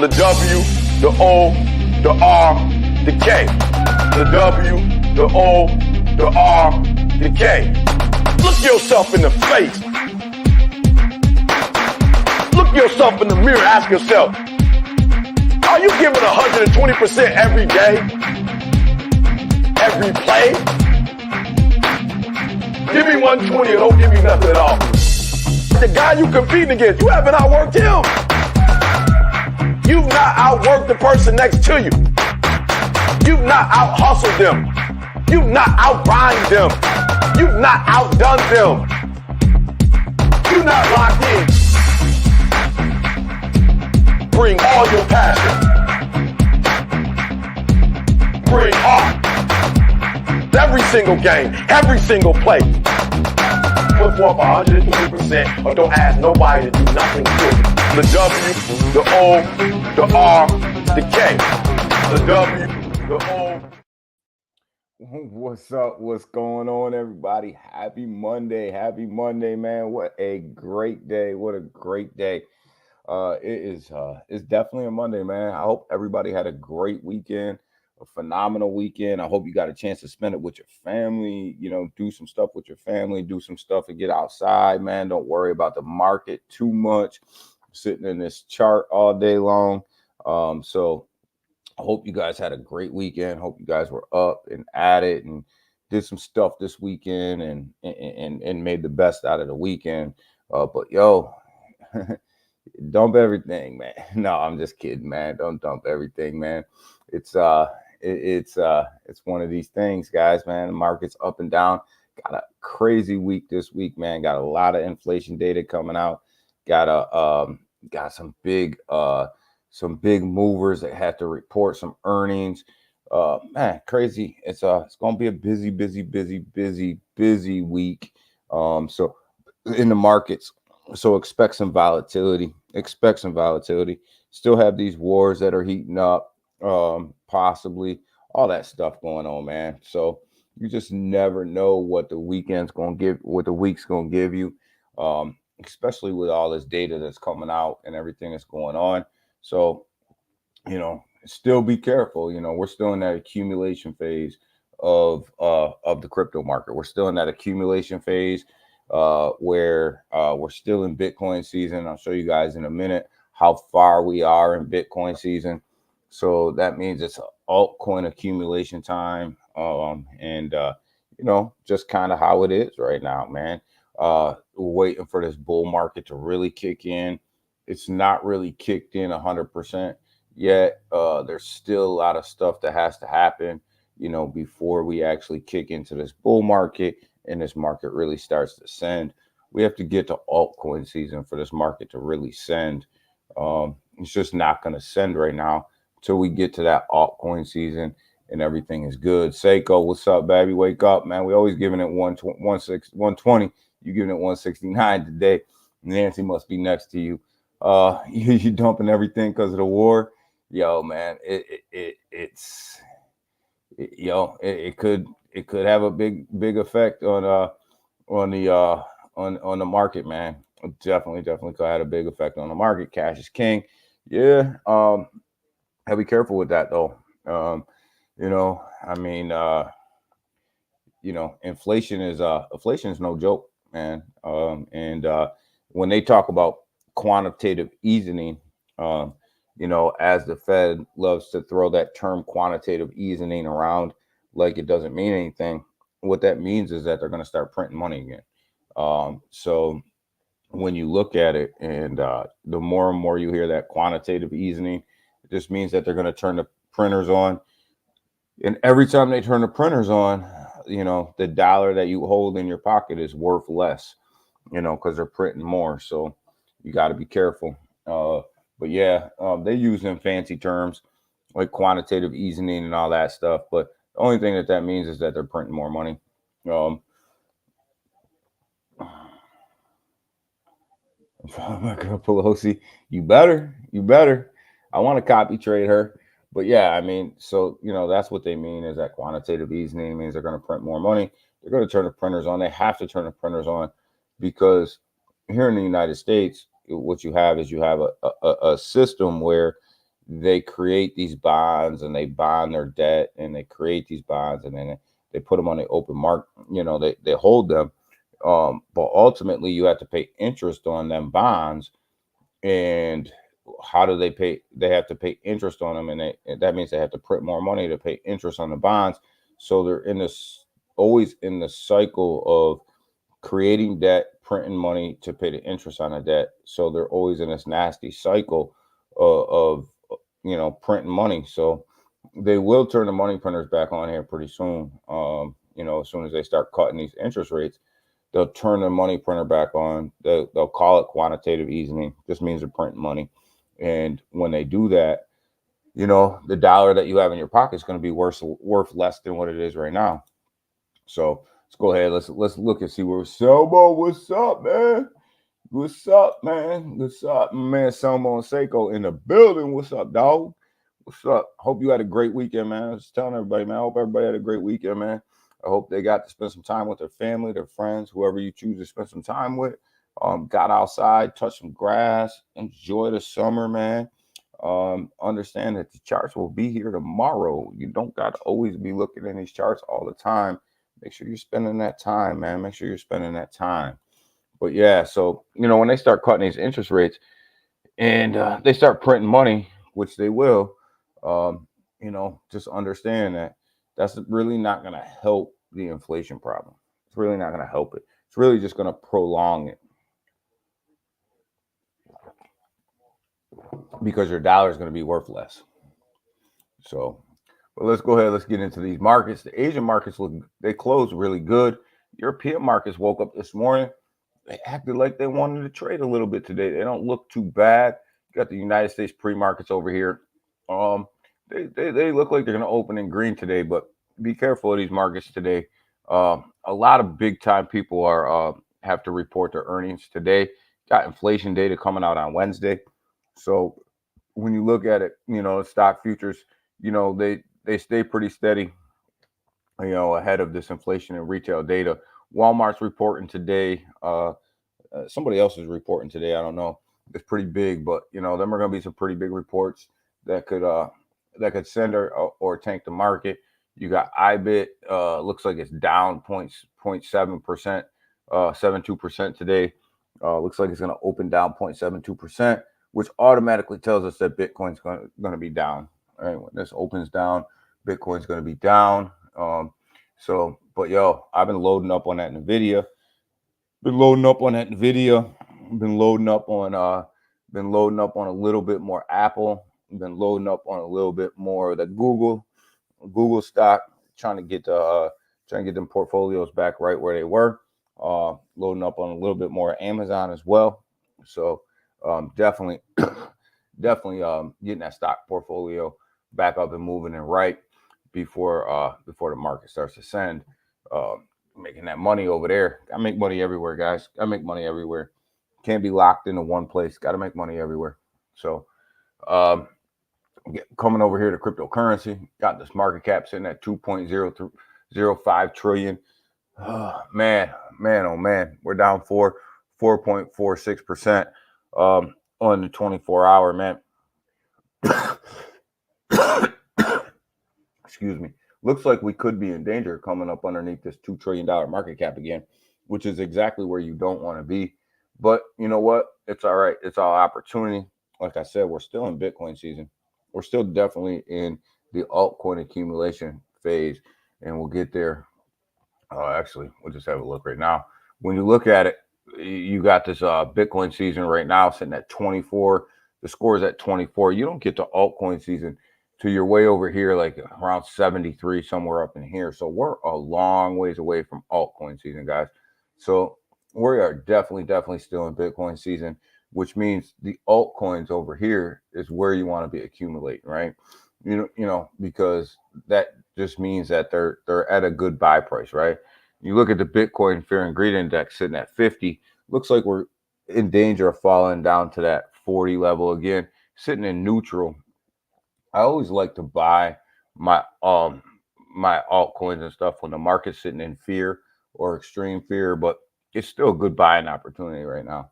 The W, the O, the R, the K. The W, the O, the R, the K. Look yourself in the face. Look yourself in the mirror. Ask yourself, are you giving 120% every day? Every play? Give me 120 or don't give me nothing at all. The guy you competing against, you haven't outworked him. You've not outworked the person next to you. You've not out-hustled them. You've not out-rhymed them. You've not outdone them. You're not locked in. Bring all your passion. Bring heart. Every single game, every single play. Put forth 120% or don't ask nobody to do nothing for you. The W, the O, the R, the K. The W, the O. What's up? What's going on, everybody? Happy Monday, man. What a great day. What a great day. It's definitely a Monday, man. I hope everybody had a great weekend, a phenomenal weekend. I hope you got a chance to spend it with your family, do some stuff with your family, do some stuff and get outside, man. Don't worry about the market too much, sitting in this chart all day long. So I hope you guys had a great weekend. Hope you guys were up and at it and did some stuff this weekend and made the best out of the weekend. But yo, dump everything, man. No, I'm just kidding, man. Don't dump everything, man. It's one of these things, guys, man. The market's up and down. Got a crazy week this week, man. Got a lot of inflation data coming out. Got some big movers that have to report some earnings. Man, crazy. It's gonna be a busy week. So in the markets. So expect some volatility. Still have these wars that are heating up, possibly all that stuff going on, man. So you just never know what the weekend's gonna give, what the week's gonna give you, especially with all this data that's coming out and everything that's going on. So, still be careful. We're still in that accumulation phase of the crypto market. We're still in that accumulation phase where we're still in Bitcoin season. I'll show you guys in a minute how far we are in Bitcoin season. So that means it's altcoin accumulation time. Just kind of how it is right now, man. We're waiting for this bull market to really kick in. It's not really kicked in 100% yet. There's still a lot of stuff that has to happen, before we actually kick into this bull market and this market really starts to send. We have to get to altcoin season for this market to really send. It's just not going to send right now until we get to that altcoin season and everything is good. Seiko, what's up, baby? Wake up, man. We always giving it 120. You giving it 169 today. Nancy must be next to you. You dumping everything because of the war. Yo, man, it could have a big effect on the market, man. It definitely could have a big effect on the market. Cash is king. Yeah. Have be careful with that though. Inflation is no joke, man. When they talk about quantitative easing, as the Fed loves to throw that term quantitative easing around like it doesn't mean anything, what that means is that they're going to start printing money again. So when you look at it, and the more and more you hear that quantitative easing, it just means that they're going to turn the printers on. And every time they turn the printers on, the dollar that you hold in your pocket is worth less, because they're printing more. So you got to be careful. But yeah, they use them fancy terms like quantitative easing and all that stuff. But the only thing that means is that they're printing more money. My girl Pelosi, you better. I want to copy trade her. But yeah, so, that's what they mean is that quantitative easing means they're going to print more money. They're going to turn the printers on. They have to turn the printers on because here in the United States, what you have is you have a system where they create these bonds and they bond their debt and they create these bonds and then they put them on the open market. They hold them. But ultimately, you have to pay interest on them bonds. And how do they pay? They have to pay interest on them, and that means they have to print more money to pay interest on the bonds. So they're always in the cycle of creating debt, printing money to pay the interest on the debt. So they're always in this nasty cycle of printing money. So they will turn the money printers back on here pretty soon. As soon as they start cutting these interest rates, they'll turn the money printer back on. They'll call it quantitative easing. Just means they're printing money. And when they do that, the dollar that you have in your pocket is going to be worth less than what it is right now. So let's go ahead. Let's look and see where Selmo. What's up, man? What's up, man? What's up, man? Selmo and Seiko in the building. What's up, dog? What's up? Hope you had a great weekend, man. I was telling everybody, man. I hope everybody had a great weekend, man. I hope they got to spend some time with their family, their friends, whoever you choose to spend some time with. Got outside, touched some grass, enjoy the summer, man. Understand that the charts will be here tomorrow. You don't got to always be looking in these charts all the time. Make sure you're spending that time, man. Make sure you're spending that time. But yeah, so, when they start cutting these interest rates and they start printing money, which they will, just understand that that's really not going to help the inflation problem. It's really not going to help it. It's really just going to prolong it because your dollar is going to be worth less. So, but let's go ahead. Let's get into these markets. The Asian markets they closed really good. European markets woke up this morning. They acted like they wanted to trade a little bit today. They don't look too bad. You got the United States pre-markets over here. They look like they're going to open in green today, but be careful of these markets today. A lot of big time people have to report their earnings today. Got inflation data coming out on Wednesday. So when you look at it, stock futures, they stay pretty steady, ahead of this inflation and retail data. Walmart's reporting today. Somebody else is reporting today. I don't know. It's pretty big, but them are going to be some pretty big reports that could send or tank the market. You got IBIT. Looks like it's down 0.7%, 72% today. Looks like it's going to open down 0.72%, which automatically tells us that Bitcoin's going to be down. All right, when this opens down, Bitcoin's going to be down. But I've been loading up on that NVIDIA. Been loading up on a little bit more Apple. Been loading up on a little bit more of the Google stock, trying to get them portfolios back right where they were. Loading up on a little bit more Amazon as well. So definitely getting that stock portfolio back up and moving and right before the market starts to send. Making that money over there. I make money everywhere, guys. I make money everywhere. Can't be locked into one place. Got to make money everywhere. So coming over here to cryptocurrency, got this market cap sitting at 2.005 trillion. Man, oh man, we're down 4.46% on the 24-hour, man. Excuse me. Looks like we could be in danger coming up underneath this $2 trillion market cap again, which is exactly where you don't want to be. But you know what? It's all right. It's all opportunity. Like I said, we're still in Bitcoin season. We're still definitely in the altcoin accumulation phase, and we'll get there. Actually, we'll just have a look right now. When you look at it, you got this Bitcoin season right now sitting at 24. The score is at 24. You don't get to altcoin season till you're way over here, like around 73, somewhere up in here. So we're a long ways away from altcoin season, guys. So we are definitely still in Bitcoin season, which means the altcoins over here is where you want to be accumulating, right? Because that just means that they're at a good buy price, right? You look at the Bitcoin Fear and Greed Index sitting at 50. Looks like we're in danger of falling down to that 40 level again, sitting in neutral. I always like to buy my altcoins and stuff when the market's sitting in fear or extreme fear, but it's still a good buying opportunity right now.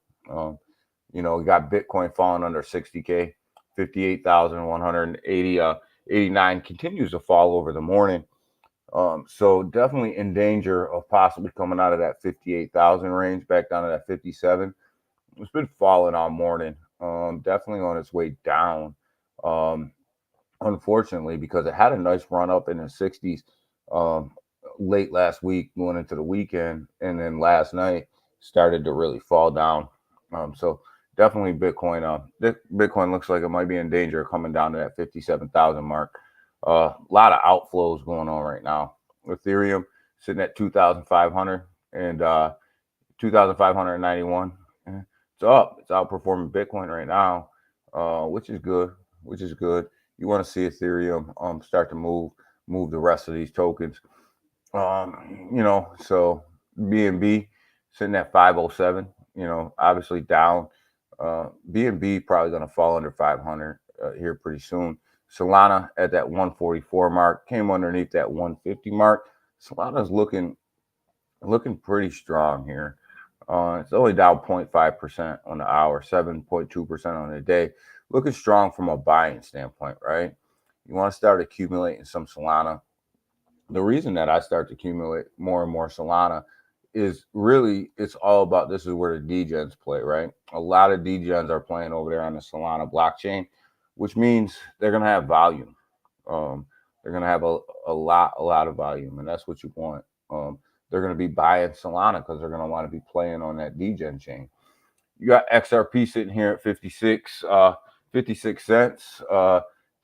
We got Bitcoin falling under 60K, 58,180 89 continues to fall over the morning. So definitely in danger of possibly coming out of that 58,000 range back down to that 57. It's been falling all morning. Definitely on its way down. Um, Unfortunately, because it had a nice run up in the 60s um, late last week, going into the weekend, and then last night started to really fall down. So definitely Bitcoin. Bitcoin looks like it might be in danger of coming down to that 57,000 mark. A lot of outflows going on right now. Ethereum sitting at 2,500 and 2,591. It's up. It's outperforming Bitcoin right now, which is good. Which is good. You want to see Ethereum start to move the rest of these tokens. So BNB sitting at 507. Obviously down. BNB probably going to fall under 500 here pretty soon. Solana at that 144 mark, came underneath that 150 mark. Solana's looking pretty strong here. It's only down 0.5% on the hour, 7.2% on the day. Looking strong from a buying standpoint, right? You want to start accumulating some Solana. The reason that I start to accumulate more and more Solana is really, it's all about, this is where the degens play, right? A lot of degens are playing over there on the Solana blockchain, which means they're going to have volume. They're going to have a lot of volume, and that's what you want. They're going to be buying Solana because they're going to want to be playing on that degen chain. You got XRP sitting here at 56 cents.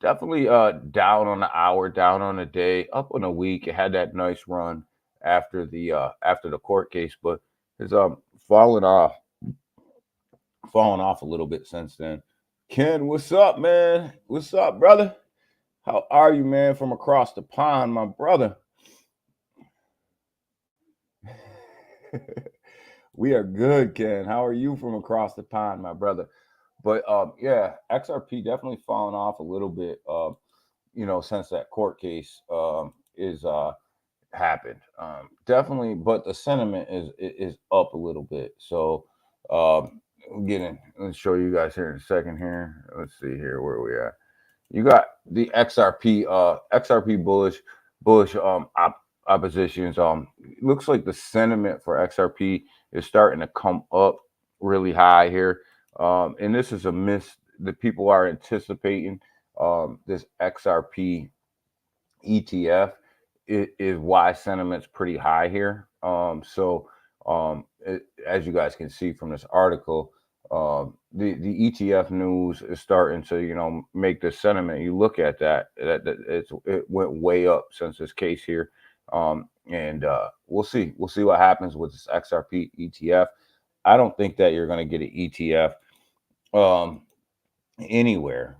Definitely down on the hour, down on the day, up on a week. It had that nice run after the court case, but it's fallen off a little bit since then. Ken, what's up, man? What's up, brother? How are you, man, from across the pond, my brother? We are good, Ken. How are you from across the pond, my brother? But yeah, XRP definitely fallen off a little bit. Since that court case is happened. Definitely, but the sentiment is up a little bit. So let's show you guys here in a second here. Let's see here where we at. You got the XRP bullish oppositions. Looks like the sentiment for XRP is starting to come up really high here. And this is a miss that people are anticipating. This XRP ETF is why sentiment's pretty high here. As you guys can see from this article, the ETF news is starting to make the sentiment. You look at that it went way up since this case here, and we'll see what happens with this XRP ETF. I don't think that you're going to get an ETF anywhere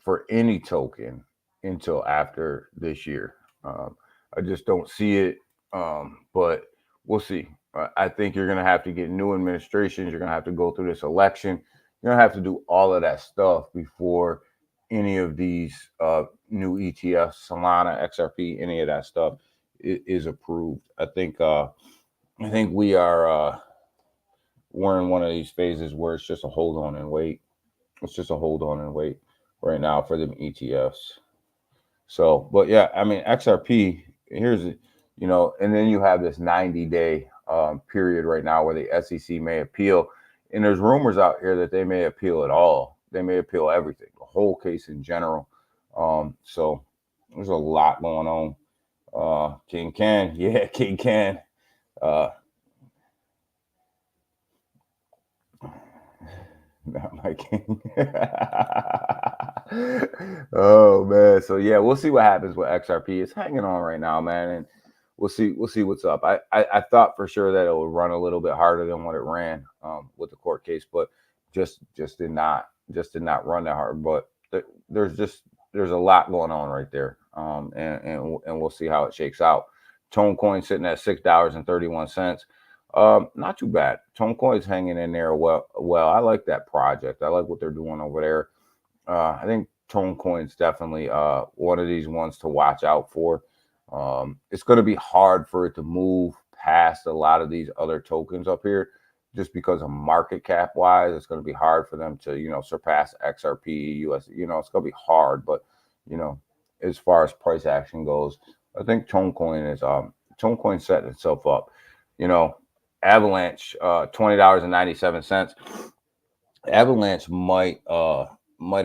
for any token until after this year. I just don't see it, but we'll see. I think you're going to have to get new administrations. You're going to have to go through this election. You're going to have to do all of that stuff before any of these new ETFs, Solana, XRP, any of that stuff is approved. I think we are we're in one of these phases where it's just a hold on and wait. It's just a hold on and wait right now for them ETFs. So, but yeah, I mean, XRP, here's, and then you have this 90-day period right now where the SEC may appeal. And there's rumors out here that they may appeal it all. They may appeal everything, the whole case in general. So there's a lot going on. King Ken, yeah, King Ken. Not my king. Oh man. So yeah, we'll see what happens with XRP. It's hanging on right now, man, and we'll see what's up. I thought for sure that it would run a little bit harder than what it ran with the court case, but just did not run that hard. But there's a lot going on right there, and we'll see how it shakes out. Tone Coin sitting at $6.31. Not too bad. Tone Coin's hanging in there well. I like that project. I like what they're doing over there. I think Tone Coin's definitely one of these ones to watch out for. It's going to be hard for it to move past a lot of these other tokens up here just because of market cap wise, it's going to be hard for them to, surpass XRP, US. It's going to be hard. But, you know, as far as price action goes, I think Tonecoin setting itself up. Avalanche, $20.97. Avalanche might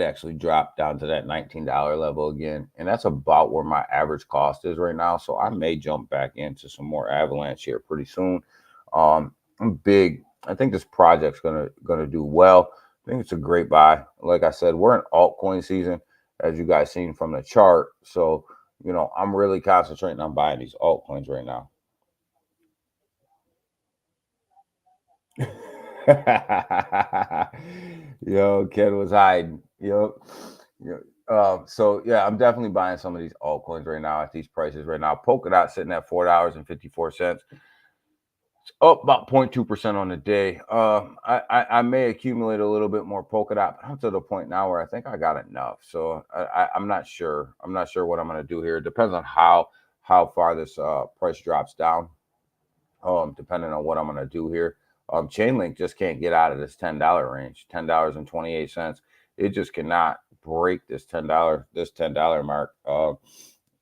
actually drop down to that $19 level again, and that's about where my average cost is right now. So I may jump back into some more Avalanche here pretty soon. I'm big. I think this project's gonna do well. I think it's a great buy. Like I said, we're in altcoin season, as you guys seen from the chart. So I'm really concentrating on buying these altcoins right now. Yo, Ken was hiding. Yo. So yeah, I'm definitely buying some of these altcoins right now at these prices right now. Polkadot sitting at $4.54. It's up about 0.2% on the day. I may accumulate a little bit more Polkadot, but I'm to the point now where I think I got enough. So I'm not sure. I'm not sure what I'm going to do here. It depends on how far this price drops down. Depending on what I'm going to do here. Chainlink just can't get out of this $10 range, $10.28. It just cannot break this $10 mark.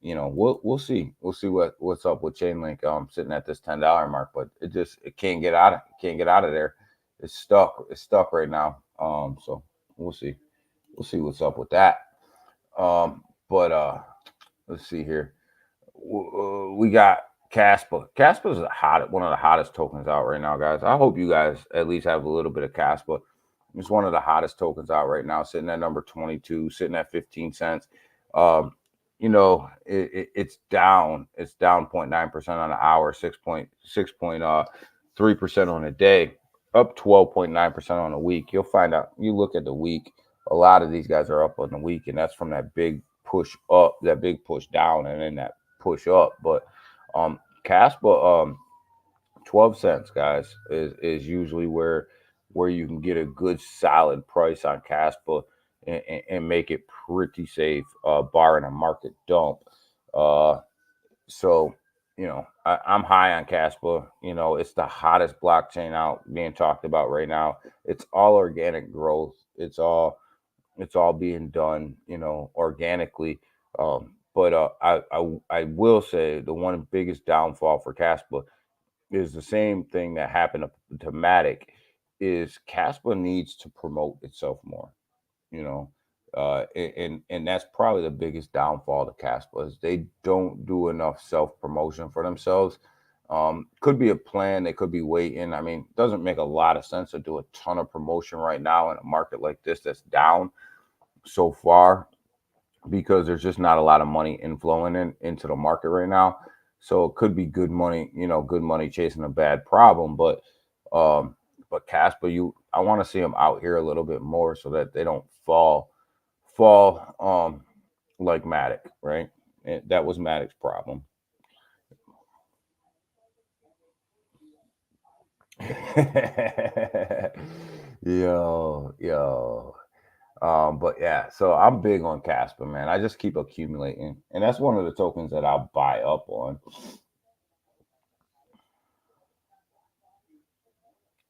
We'll see. We'll see what's up with Chainlink sitting at this $10 mark, but it can't get out of there. It's stuck. It's stuck right now. So we'll see. We'll see what's up with that. But let's see here. We got Caspa. Caspa is one of the hottest tokens out right now, guys. I hope you guys at least have a little bit of Caspa. It's one of the hottest tokens out right now, sitting at number 22, sitting at 15 cents. It's down. It's down 0.9% on the hour, 6.3% on a day, up 12.9% on a week. You'll find out. You look at the week. A lot of these guys are up on the week, and that's from that big push up, that big push down, and then that push up. But Caspa, 12 cents, guys, is usually where you can get a good solid price on Caspa and make it pretty safe, barring a market dump. So I'm high on Caspa. It's the hottest blockchain out being talked about right now. It's all organic growth. It's all being done, organically. But I will say the one biggest downfall for Caspa is the same thing that happened to Matic. Is Caspa needs to promote itself more, and that's probably the biggest downfall to Caspa is they don't do enough self promotion for themselves. Could be a plan. They could be waiting. I mean, it doesn't make a lot of sense to do a ton of promotion right now in a market like this that's down so far, because there's just not a lot of money inflowing into the market right now. So it could be good money, good money chasing a bad problem. But Caspa, I want to see them out here a little bit more so that they don't fall like Matic, right? And that was Matic's problem. yo. But yeah, so I'm big on Casper, man. I just keep accumulating, and that's one of the tokens that I'll buy up on.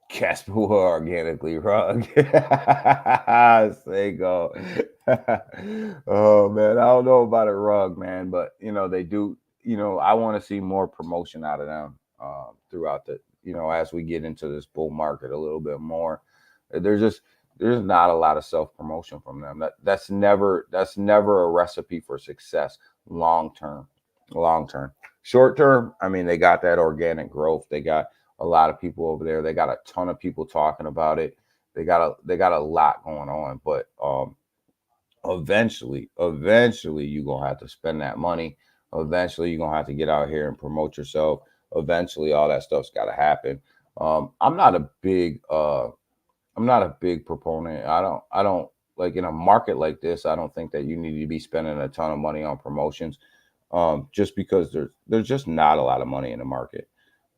Casper will organically rug. Say go. Oh man, I don't know about a rug, man, but they do. I want to see more promotion out of them throughout the. As we get into this bull market a little bit more, there's not a lot of self promotion from them. That's never a recipe for success long term. Short term, I mean, they got that organic growth. They got a lot of people over there. They got a ton of people talking about it. They got a lot going on. But eventually you're gonna have to spend that money. Eventually you're gonna have to get out here and promote yourself. Eventually all that stuff's got to happen. I'm not a big proponent. I don't like, in a market like this, I don't think that you need to be spending a ton of money on promotions, just because there's just not a lot of money in the market.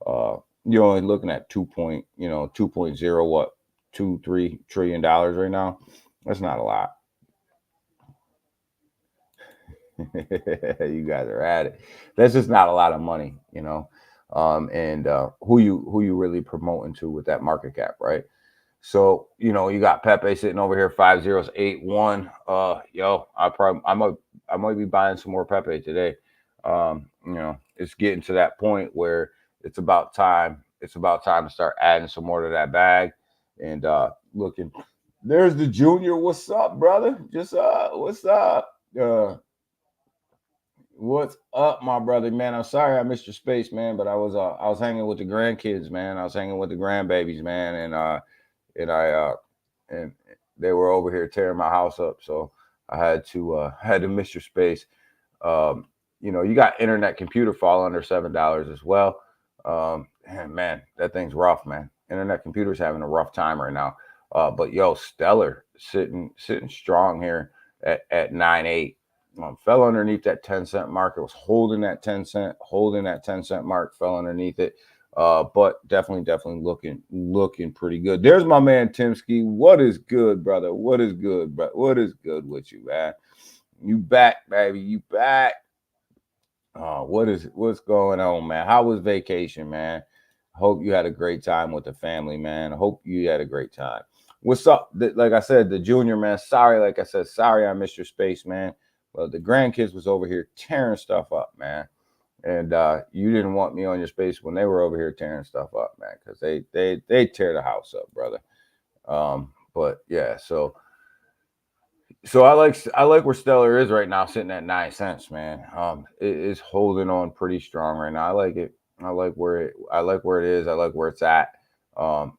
You're only looking at 2.23 trillion dollars right now. That's not a lot. You guys are at it. That's just not a lot of money, and who you really promoting to with that market cap, right? So, you got Pepe sitting over here 5081. Yo, I might be buying some more Pepe today. It's getting to that point where it's about time. It's about time to start adding some more to that bag. And looking, there's the junior. What's up, brother? Just what's up? What's up, my brother, man? I'm sorry I missed your space, man, but I was hanging with the grandkids, man. I was hanging with the grandbabies, man, and and they were over here tearing my house up, so I had to miss your space. You got internet computer fall under $7 as well. And man, that thing's rough, man. Internet computer's having a rough time right now. But yo, Stellar sitting strong here at 9.8. Fell underneath that 10-cent mark. It was holding that 10-cent mark, fell underneath it. But definitely looking pretty good. There's my man Timsky. What is good, brother? What is good, bro? What is good with you, man? You back, baby. You back. What's going on, man? How was vacation, man? Hope you had a great time with the family, man. Hope you had a great time. What's up? Like I said, the junior, man. Sorry, like I said, sorry I missed your space, man. Well, the grandkids was over here tearing stuff up, man. And you didn't want me on your space when they were over here tearing stuff up, man, because they tear the house up, brother. But yeah, so I like where Stellar is right now, sitting at 9 cents, man. It is holding on pretty strong right now. I like it. I like where it is. I like where it's at.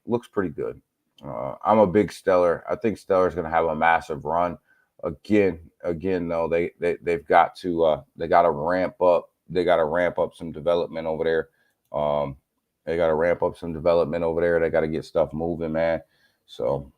Looks pretty good. I'm a big Stellar. I think Stellar is going to have a massive run. Again, though, they've got to ramp up. They got to ramp up some development over there. They got to ramp up some development over there. They got to get stuff moving, man. So.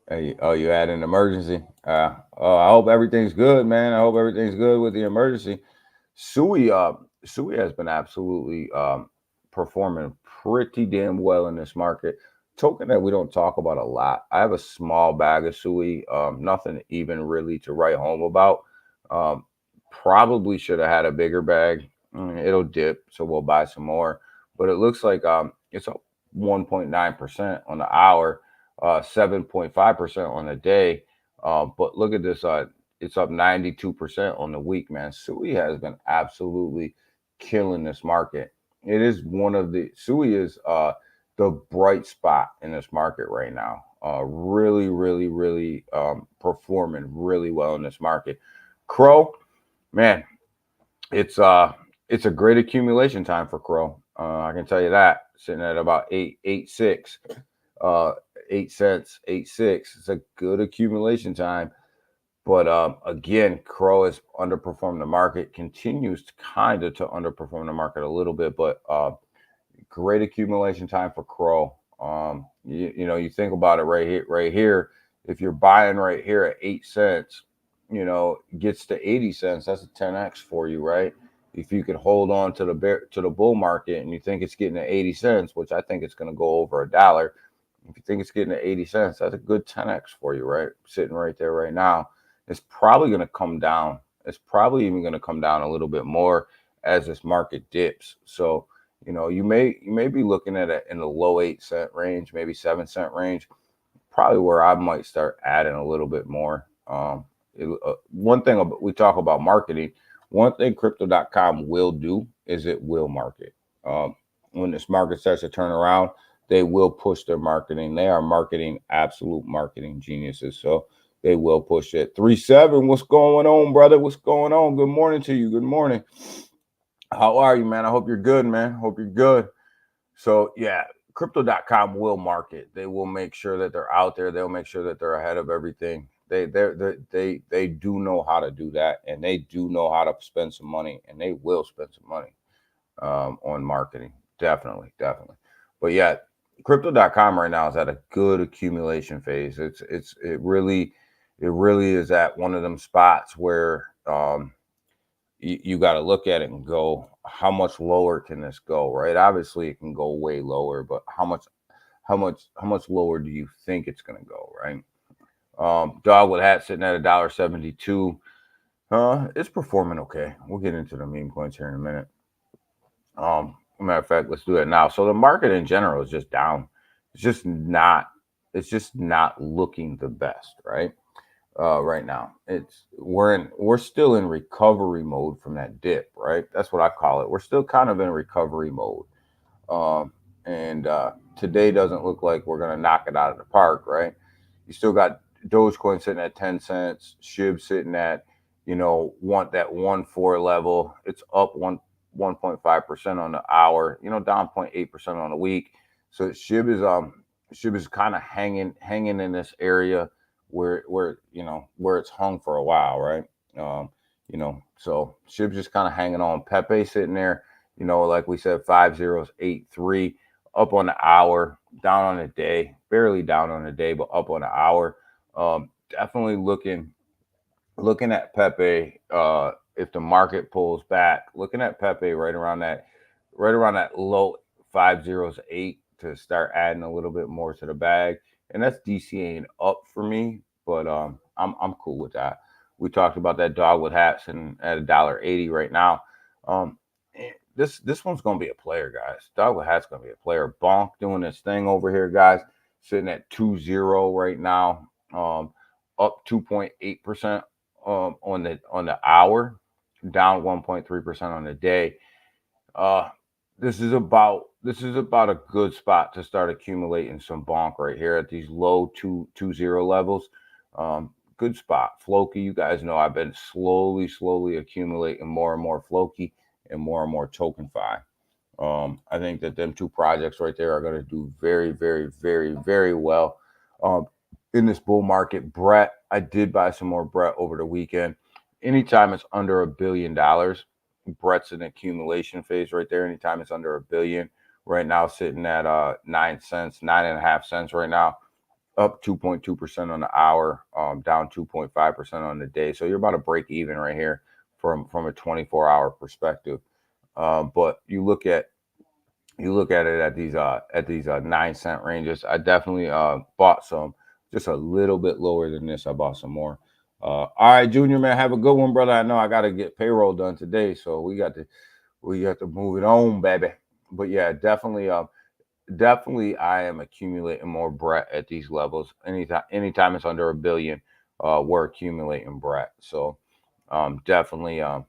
Hey, oh, you had an emergency. I hope everything's good, man. I hope everything's good with the emergency. Sui has been absolutely performing pretty damn well in this market. Token that we don't talk about a lot. I have a small bag of Sui, nothing even really to write home about. Probably should have had a bigger bag. It'll dip, so we'll buy some more. But it looks like it's up 1.9% on the hour, 7.5% on the day. But look at this. It's up 92% on the week, man. Sui has been absolutely killing this market. It is Sui is the bright spot in this market right now. Really performing really well in this market. Crow, man, it's a great accumulation time for Crow. I can tell you that. Sitting at about 8.6, 8 cents, 8.6. It's a good accumulation time. But again, Crow has underperformed the market, continues to kind of to underperform the market a little bit, but great accumulation time for Crow. You think about it right here. If you're buying right here at 8 cents, gets to 80 cents, that's a 10x for you, right? If you can hold on to the bull market and you think it's getting to 80 cents, which I think it's going to go over $1. If you think it's getting to 80 cents, that's a good 10x for you, right? Sitting right there right now. It's probably going to come down. It's probably even going to come down a little bit more as this market dips. So, you may be looking at it in the low 8 cent range, maybe 7 cent range, probably where I might start adding a little bit more. One thing we talk about marketing, one thing crypto.com will do is it will market. When this market starts to turn around, they will push their marketing. They are absolute marketing geniuses. So they will push it. 3-7, what's going on, brother? What's going on? Good morning to you. Good morning. How are you, man? I hope you're good, man. Hope you're good. So yeah, crypto.com will market. They will make sure that they're out there. They'll make sure that they're ahead of everything. They do know how to do that, and they do know how to spend some money, and they will spend some money on marketing. Definitely. But yeah, crypto.com right now is at a good accumulation phase. It really is at one of them spots where you got to look at it and go, how much lower can this go, right? Obviously, it can go way lower, but how much lower do you think it's going to go, right? Dogwood hat sitting at $1.72. It's performing okay. We'll get into the meme coins here in a minute. Matter of fact, let's do that now. So the market in general is just down. It's just not. It's just not looking the best, right? Right now, we're still in recovery mode from that dip, right? That's what I call it. We're still kind of in recovery mode. And today doesn't look like we're gonna knock it out of the park, right? You still got Dogecoin sitting at 10 cents, SHIB sitting at, want that 1.4 level. It's up 1.5% on the hour, down 0.8% on the week. So SHIB is kind of hanging in this area where it's hung for a while, right? So SHIB's just kind of hanging on. Pepe sitting there, like we said, 5083, up on the hour, down on the day, barely down on the day, but up on the hour. Definitely looking at Pepe. If the market pulls back, looking at Pepe right around that low 508 to start adding a little bit more to the bag, and that's DCAing up for me. But I'm cool with that. We talked about that Dogwood hat sitting at $1.80 right now. This one's gonna be a player, guys. Dogwood hat's gonna be a player. Bonk doing this thing over here, guys. Sitting at 2.0 right now. Up 2.8% on the hour, down 1.3% on the day. This is about a good spot to start accumulating some bonk right here at these low 2.0 levels. Good spot. Floki, you guys know I've been slowly accumulating more and more Floki and more TokenFi. I think that them two projects right there are going to do very, very, very, very well in this bull market. Brett, I did buy some more Brett over the weekend. Anytime it's under $1 billion, Brett's an accumulation phase right there. Anytime it's under $1 billion, right now sitting at 9.5 cents right now, up 2.2% on the hour, down 2.5% on the day. So you're about to break even right here from a 24-hour perspective. But you look at it at these 9 cent ranges. I definitely bought some just a little bit lower than this. I bought some more. All right, Junior, man, have a good one, brother. I know I got to get payroll done today, so we got to move it on, baby. But yeah, definitely I am accumulating more Brett at these levels. Anytime it's under $1 billion, we're accumulating Brett. So definitely a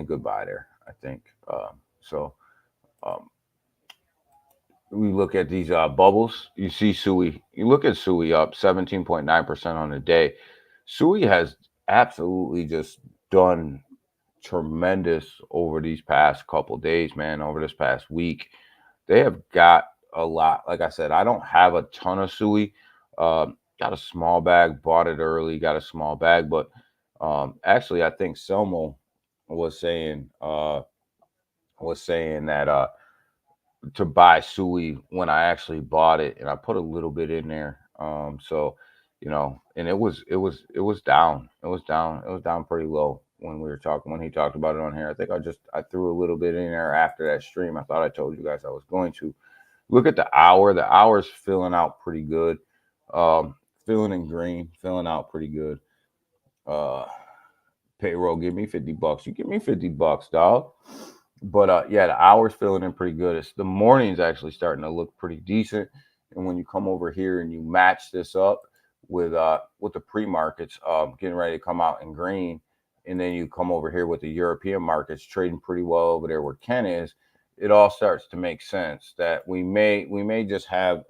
good buy there, I think. We look at these bubbles. You see Sui. You look at Sui up 17.9% on the day. Sui has absolutely just done tremendous over these past couple days, man. Over this past week, they have got a lot. Like I said, I don't have a ton of Sui. Got a small bag. Bought it early. Got a small bag, but actually, I think Selmo was saying that to buy Sui when I actually bought it, and I put a little bit in there. So and it was down. It was down pretty low when he talked about it on here. I think I threw a little bit in there after that stream. I thought I told you guys I was going to. Look at the hour. The hour's filling out pretty good. Filling in green, filling out pretty good. Payroll, give me $50. You give me $50, dog. But yeah, the hour's filling in pretty good. The morning's actually starting to look pretty decent. And when you come over here and you match this up with the pre-markets getting ready to come out in green, and then you come over here with the European markets trading pretty well over there where Ken is, it all starts to make sense that we may just have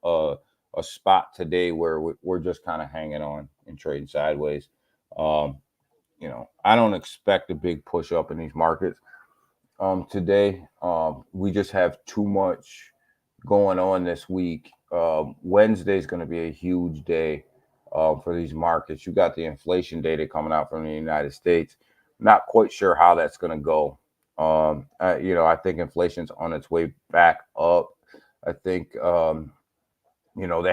a spot today where we're just kind of hanging on and trading sideways. I don't expect a big push up in these markets today. We just have too much going on this week. Wednesday is going to be a huge day for these markets. You got the inflation data coming out from the United States. Not quite sure how that's going to go. I think inflation's on its way back up. I think they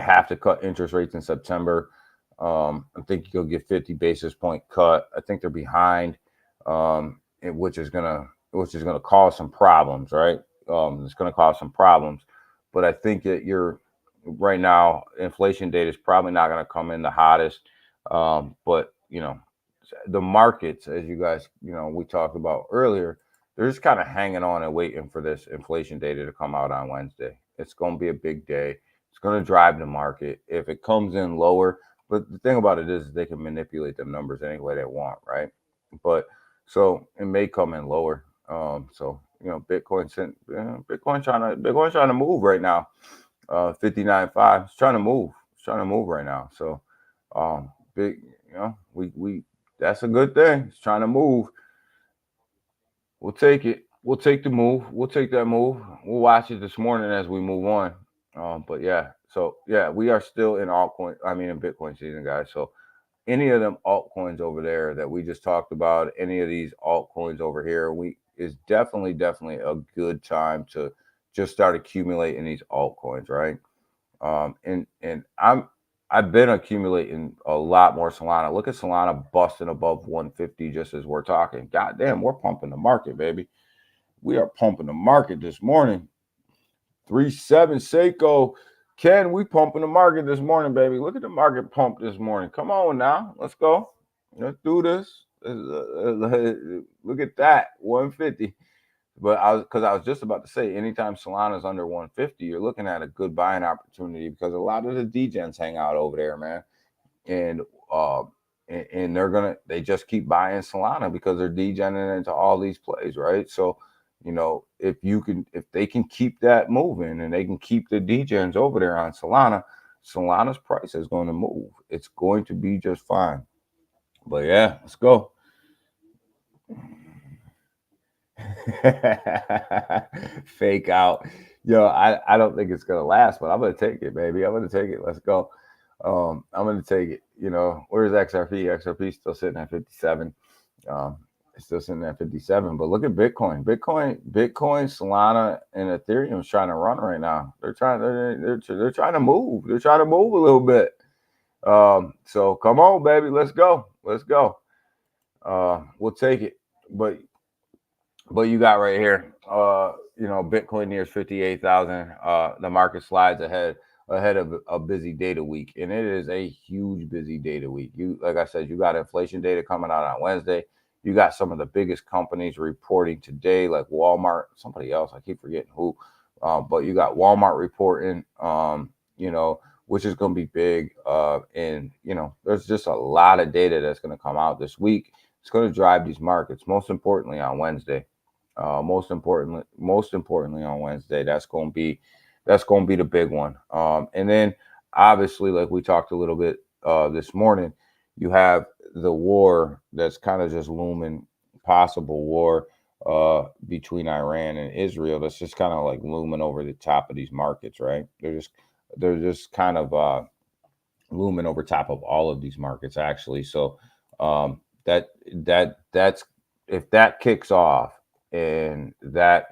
have to cut interest rates in September. I think you'll get 50 basis point cut. I think they're behind, which is gonna cause some problems, right? It's gonna cause some problems, but I think that you're right now, inflation data is probably not going to come in the hottest. But the markets, as you guys, we talked about earlier, they're just kind of hanging on and waiting for this inflation data to come out on Wednesday. It's going to be a big day. It's going to drive the market. If it comes in lower, but the thing about it is they can manipulate them numbers any way they want, right? But so it may come in lower. So Bitcoin's trying to move right now. 59.5. It's trying to move. It's trying to move right now. So big, we that's a good thing. It's trying to move. We'll take it. We'll take the move. We'll take that move. We'll watch it this morning as we move on. But yeah, so yeah, we are still in in Bitcoin season, guys. So any of them altcoins over there that we just talked about, any of these altcoins over here, is definitely a good time to just start accumulating these altcoins, right? And I've been accumulating a lot more Solana. Look at Solana busting above 150 just as we're talking. God damn, we're pumping the market, baby. We are pumping the market this morning. 3.7 Seiko. Ken, we pumping the market this morning, baby. Look at the market pump this morning. Come on now. Let's go. Let's do this. Look at that. 150. But I was just about to say, anytime Solana is under 150, you're looking at a good buying opportunity because a lot of the degens hang out over there, man. And they just keep buying Solana because they're degening into all these plays, right? So, if they can keep that moving and they can keep the degens over there on Solana's price is going to move. It's going to be just fine. But yeah, let's go. Fake out. I don't think it's gonna last, but I'm gonna take it, baby. I'm gonna take it. Let's go. I'm gonna take it. Where's XRP? XRP still sitting at 57. It's still sitting at 57. But look at Bitcoin. Bitcoin, Solana, and Ethereum is trying to run right now. They're trying to move. They're trying to move a little bit. So come on, baby. Let's go. Let's go. We'll take it. But you got right here, Bitcoin nears 58,000. The market slides ahead of a busy data week, and it is a huge busy data week. Like I said, you got inflation data coming out on Wednesday. You got some of the biggest companies reporting today, like Walmart. Somebody else, I keep forgetting who, but you got Walmart reporting. Which is going to be big. And there's just a lot of data that's going to come out this week. It's going to drive these markets. Most importantly on Wednesday. Most importantly on Wednesday, that's going to be the big one. And then obviously, like we talked a little bit this morning, you have the war that's kind of just looming, possible war between Iran and Israel. That's just kind of like looming over the top of these markets, right? They're just kind of looming over top of all of these markets, actually. So that's if that kicks off. And that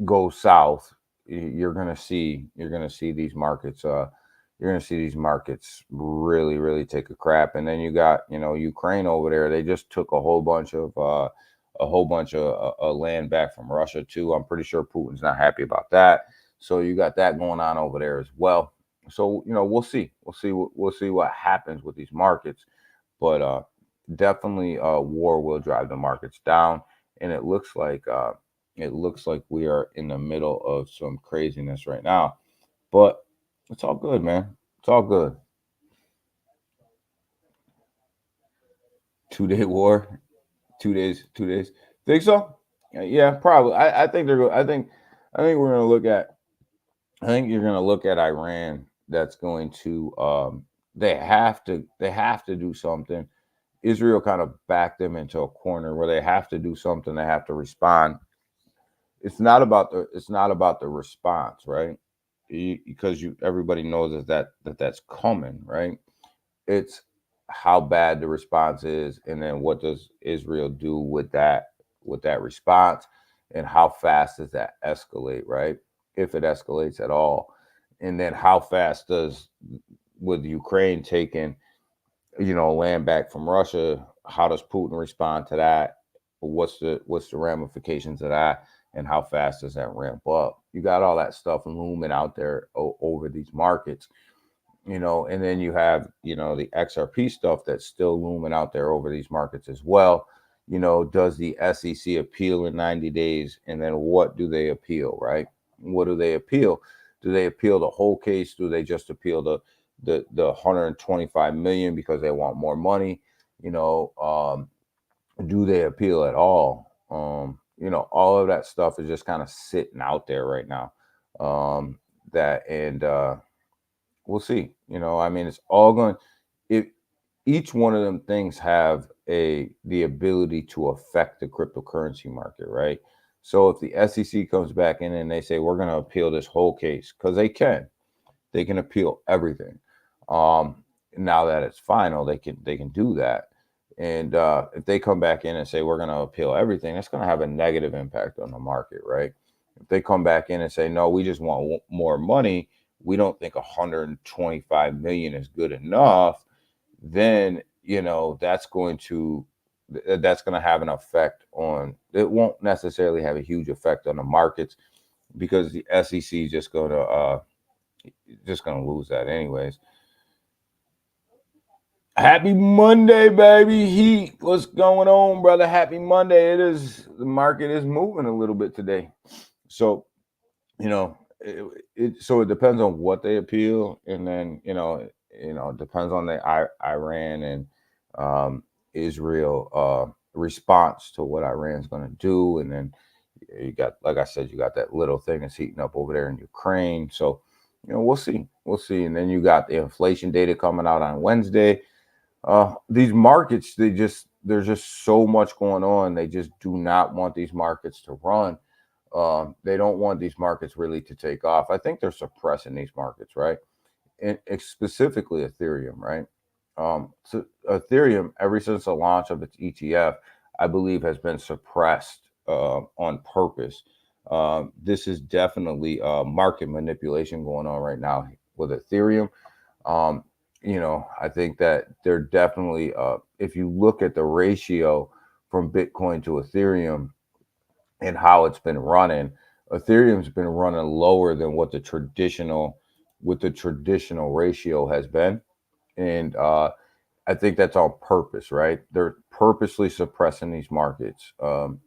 goes south, you're gonna see these markets. You're gonna see these markets really, really take a crap. And then you got Ukraine over there. They just took a whole bunch of land back from Russia too. I'm pretty sure Putin's not happy about that. So you got that going on over there as well. So we'll see what happens with these markets, but definitely war will drive the markets down, and it looks like we are in the middle of some craziness right now, but it's all good, man. It's all good. 2-day war, 2 days. Think so? Yeah, probably. I think they're. I think we're gonna look at. I think you're gonna look at Iran. That's going to. They have to do something. Israel kind of backed them into a corner where they have to do something. They have to respond. It's not about the response, right? Because everybody knows that's coming, right? It's how bad the response is, and then what does Israel do with that response, and how fast does that escalate, right? If it escalates at all, and then how fast with Ukraine taking land back from Russia, how does Putin respond to that? What's the ramifications of that? and how fast does that ramp up. You got all that stuff looming out there over these markets, and then you have, the XRP stuff that's still looming out there over these markets as well. Does the SEC appeal in 90 days? And then what do they appeal, right? What do they appeal? Do they appeal the whole case? Do they just appeal the 125 million because they want more money? Do they appeal at all? All of that stuff is just kind of sitting out there right now. We'll see. It's all going. If each one of them things have the ability to affect the cryptocurrency market, right? So if the SEC comes back in and they say we're going to appeal this whole case, because they can appeal everything. Now that it's final, they can do that. And if they come back in and say we're going to appeal everything, that's going to have a negative impact on the market, right? If they come back in and say, no, we just want more money, we don't think 125 million is good enough, then that's going to have an effect on. It won't necessarily have a huge effect on the markets because the SEC is just going to lose that anyways. Happy Monday, baby. Heat. What's going on, brother? Happy Monday. The market is moving a little bit today. So, it depends on what they appeal. And then, it depends on the Iran and Israel response to what Iran's going to do. And then you got, like I said, you got that little thing that's heating up over there in Ukraine. So, we'll see. And then you got the inflation data coming out on Wednesday. These markets, there's just so much going on. They just do not want these markets to run. They don't want these markets really to take off. I think they're suppressing these markets, right? And specifically Ethereum, right? So Ethereum, ever since the launch of its ETF, I believe has been suppressed on purpose. This is definitely market manipulation going on right now with Ethereum. I think that they're definitely, if you look at the ratio from Bitcoin to Ethereum and how it's been running, Ethereum's been running lower than what the traditional ratio has been. And I think that's on purpose, right? They're purposely suppressing these markets, and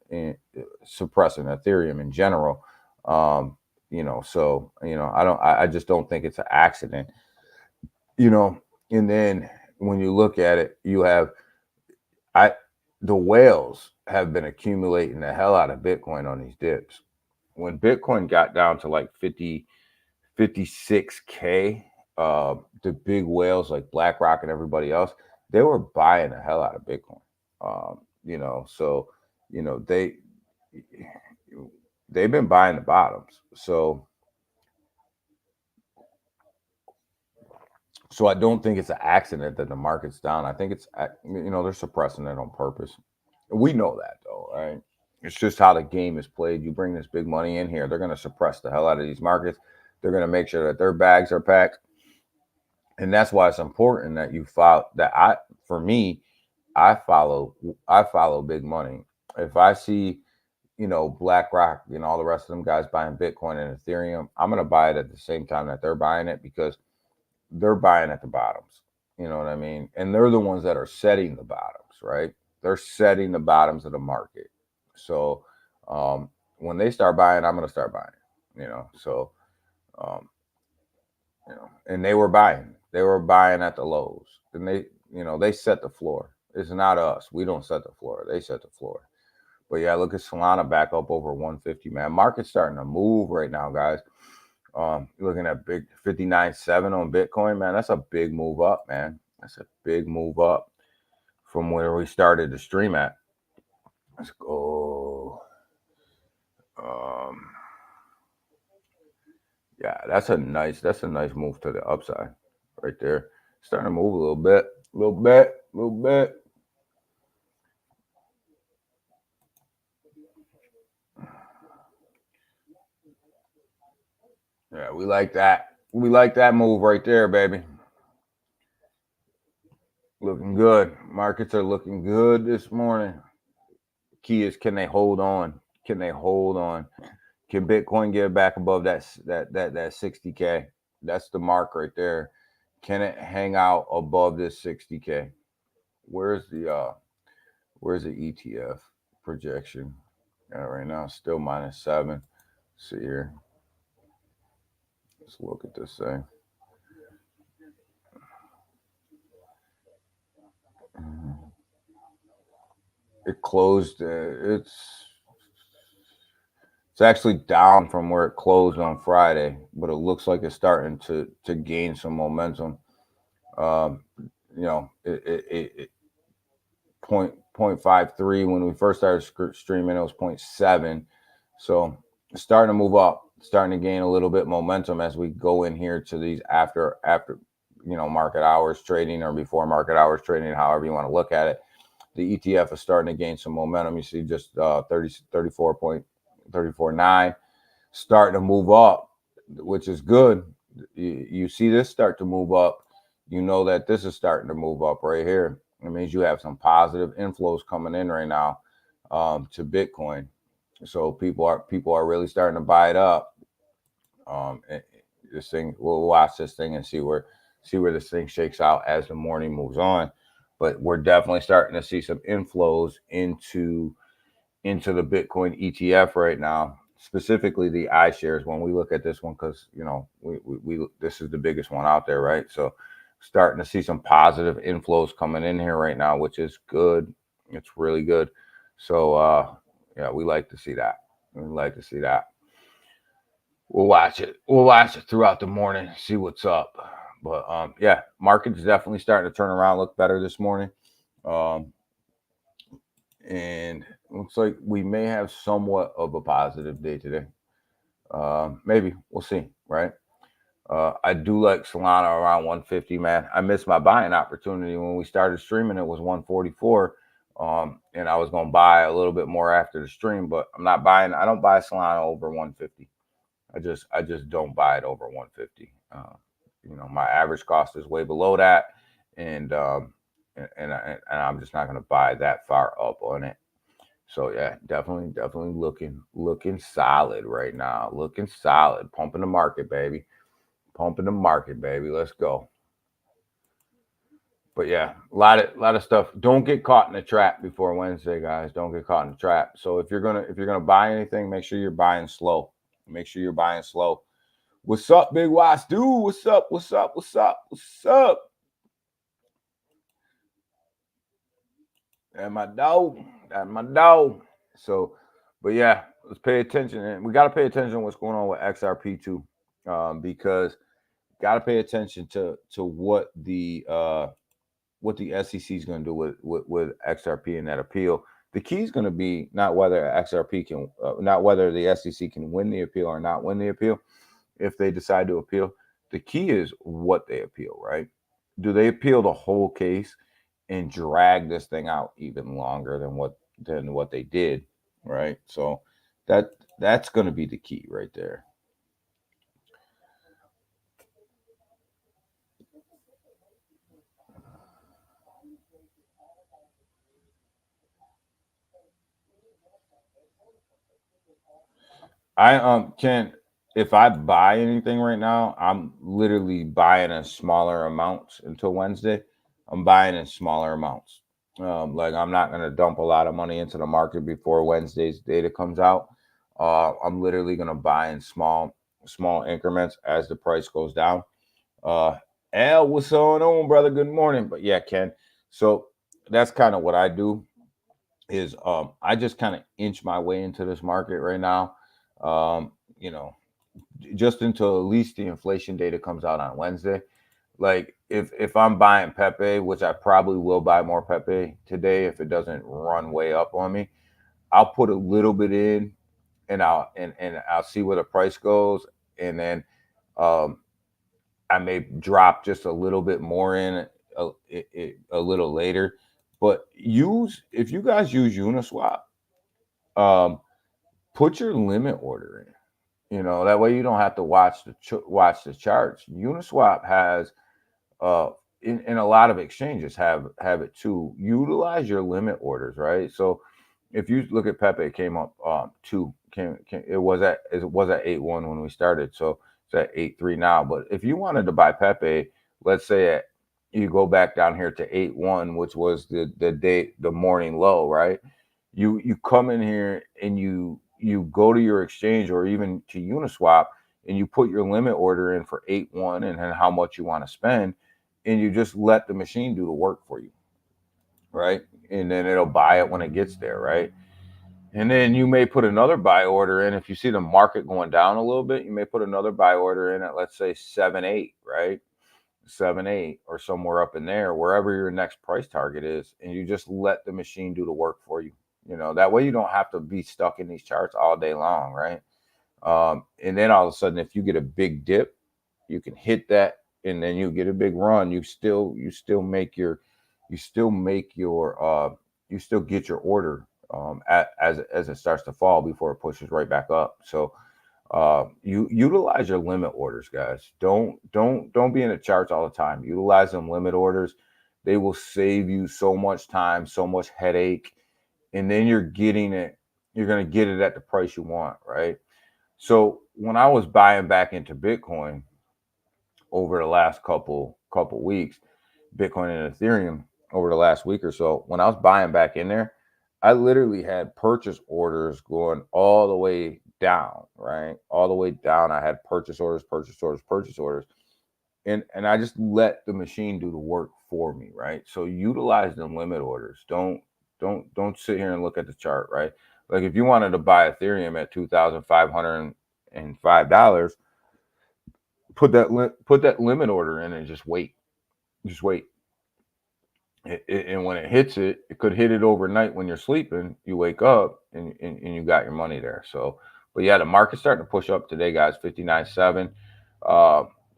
suppressing Ethereum in general. I just don't think it's an accident. And then when you look at it, you have the whales have been accumulating the hell out of Bitcoin on these dips. When Bitcoin got down to like 56K, the big whales like BlackRock and everybody else, they were buying the hell out of Bitcoin. They've been buying the bottoms. So I don't think it's an accident that the market's down. I think it's, they're suppressing it on purpose. We know that though, right? It's just how the game is played. You bring this big money in here, they're going to suppress the hell out of these markets. They're going to make sure that their bags are packed. And that's why it's important that you follow that. I follow big money. If I see, BlackRock and all the rest of them guys buying Bitcoin and Ethereum, I'm going to buy it at the same time that they're buying it, because they're buying at the bottoms. You know what I mean? And they're the ones that are setting the bottoms, right? They're setting the bottoms of the market. So when they start buying, I'm going to start buying, and they were buying at the lows, and they set the floor. It's not us. We don't set the floor. They set the floor. But yeah, look at Solana back up over 150, man. Market's starting to move right now, guys. You're looking at big 59.7 on Bitcoin, man. That's a big move up, man. That's a big move up from where we started the stream at. Let's go. Yeah, that's a nice move to the upside right there. Starting to move a little bit. Yeah, we like that. We like that move right there, baby. Looking good. Markets are looking good this morning. Key is, can they hold on? Can they hold on? Can Bitcoin get back above that 60K? That's the mark right there. Can it hang out above this 60K? Where's the ETF projection? Right now, still -7. See here. Let's look at this thing. It closed. It's actually down from where it closed on Friday, but it looks like it's starting to gain some momentum. You know, it 0.53 when we first started streaming, it was 0.7. So it's starting to move up, starting to gain a little bit momentum as we go in here to these after market hours trading or before market hours trading, however you want to look at it. The ETF is starting to gain some momentum. You see just 34.349 starting to move up, which is good. You see this start to move up, you know that this is starting to move up right here. It means you have some positive inflows coming in right now to Bitcoin. So people are really starting to buy it up. This thing, we'll watch this thing and see where this thing shakes out as the morning moves on. But we're definitely starting to see some inflows into the Bitcoin ETF right now, specifically the iShares. When we look at this one, because we this is the biggest one out there, right? So starting to see some positive inflows coming in here right now, which is good. It's really good. So yeah, we like to see that. We like to see that. We'll watch it. We'll watch it throughout the morning, see what's up. But yeah, market's definitely starting to turn around, look better this morning. And looks like we may have somewhat of a positive day today. Maybe we'll see, right? I do like Solana around 150, man. I missed my buying opportunity when we started streaming. It was 144, and I was gonna buy a little bit more after the stream, but I'm not buying. I don't buy Solana over 150. I just don't buy it over 150. My average cost is way below that, and I'm just not going to buy that far up on it. So yeah, definitely looking solid right now. Looking solid, pumping the market, baby. Pumping the market, baby. Let's go. But yeah, a lot of stuff. Don't get caught in a trap before Wednesday, guys. Don't get caught in a trap. So if you're gonna buy anything, make sure you're buying slow. Make sure you're buying slow. What's up, Big Watts? Dude, what's up? What's up? What's up? What's up? And my dog. That's my dog. So, but yeah, let's pay attention. And we got to pay attention to what's going on with XRP too. Because got to pay attention to what the SEC is going to do with XRP and that appeal. The key is going to be not whether XRP can, not whether the SEC can win the appeal or not win the appeal. If they decide to appeal, the key is what they appeal, right? Do they appeal the whole case and drag this thing out even longer than what they did, right? So that's going to be the key right there. I can if I buy anything right now, I'm literally buying in smaller amounts until Wednesday. I'm buying in smaller amounts. Like I'm not going to dump a lot of money into the market before Wednesday's data comes out. I'm literally going to buy in small increments as the price goes down. Al, what's going on, brother? Good morning. But yeah, Ken. So that's kind of what I do. Is I just kind of inch my way into this market right now. Just until at least the inflation data comes out on Wednesday. Like if I'm buying Pepe, which I probably will buy more Pepe today if it doesn't run way up on me, I'll put a little bit in and I'll see where the price goes, and then I may drop just a little bit more in a little later. But if you guys use Uniswap, put your limit order in. That way you don't have to watch the charts. Uniswap has in a lot of exchanges have it too. Utilize your limit orders, right? So if you look at Pepe, it came up it was at 8-1 when we started, so it's at 8-3 now. But if you wanted to buy Pepe, let's say you go back down here to 8-1, which was the morning low, right? You come in here and you go to your exchange or even to Uniswap and you put your limit order in for 8-1 and then how much you want to spend, and you just let the machine do the work for you, right? And then it'll buy it when it gets there, right? And then you may put another buy order in. If you see the market going down a little bit, you may put another buy order in at, let's say, 7-8, right? 7-8 or somewhere up in there, wherever your next price target is. And you just let the machine do the work for you. That way you don't have to be stuck in these charts all day long, right? And then all of a sudden, if you get a big dip, you can hit that, and then you get a big run. You still get your order as it starts to fall before it pushes right back up. So you utilize your limit orders, guys. Don't be in the charts all the time. Utilize them limit orders. They will save you so much time, so much headache, and then you're going to get it at the price you want, right? So when I was buying back into Bitcoin over the last couple weeks, Bitcoin and Ethereum over the last week or so, when I was buying back in there, I literally had purchase orders going all the way down, right? All the way down. I had purchase orders. And I just let the machine do the work for me, right? So utilize them limit orders. Don't sit here and look at the chart, right? Like if you wanted to buy Ethereum at $2,505, put that limit order in and just wait. And when it hits it could hit it overnight when you're sleeping. You wake up and you got your money there. So, but yeah, the market's starting to push up today, guys. 59.7,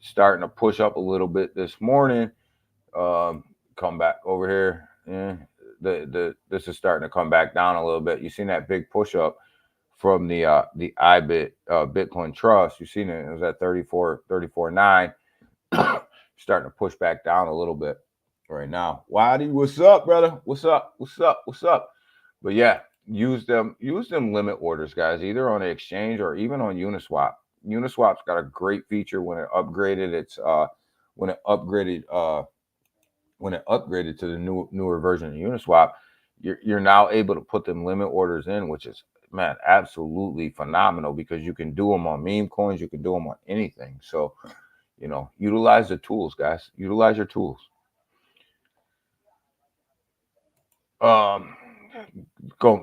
starting to push up a little bit this morning. Come back over here. Yeah, this is starting to come back down a little bit. You seen that big push up from the IBIT Bitcoin Trust. You seen it? It was at 34.9. Starting to push back down a little bit right now. Waddy, what's up, brother? What's up? But yeah, use them limit orders, guys, either on the exchange or even on Uniswap. Uniswap's got a great feature when it upgraded to the newer version of Uniswap. You're now able to put them limit orders in, which is, man, absolutely phenomenal, because you can do them on meme coins, you can do them on anything. So, utilize the tools, guys. Utilize your tools. Go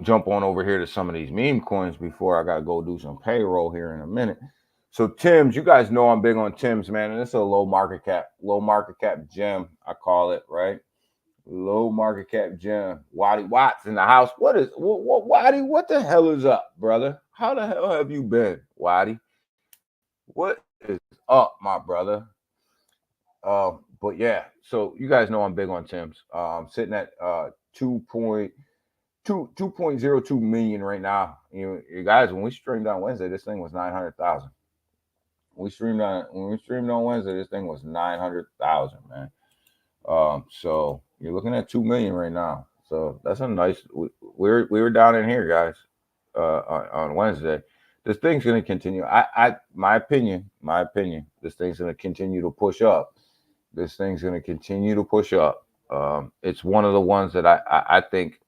jump on over here to some of these meme coins before I gotta go do some payroll here in a minute. So Tim's, you guys know I'm big on Tim's, man, and it's a low market cap gem, I call it, right? Low market cap gem. Waddy Watts in the house. What Waddy? What the hell is up, brother? How the hell have you been, Waddy? What is up, my brother? But yeah, so you guys know I'm big on Tim's. Sitting at 2.02 million right now. You guys, when we streamed on Wednesday, this thing was 900,000. When we streamed on Wednesday, this thing was 900,000, man. So you're looking at 2 million right now. So that's a nice. We were down in here, guys, on Wednesday. This thing's going to continue. My opinion. This thing's going to continue to push up. It's one of the ones that I think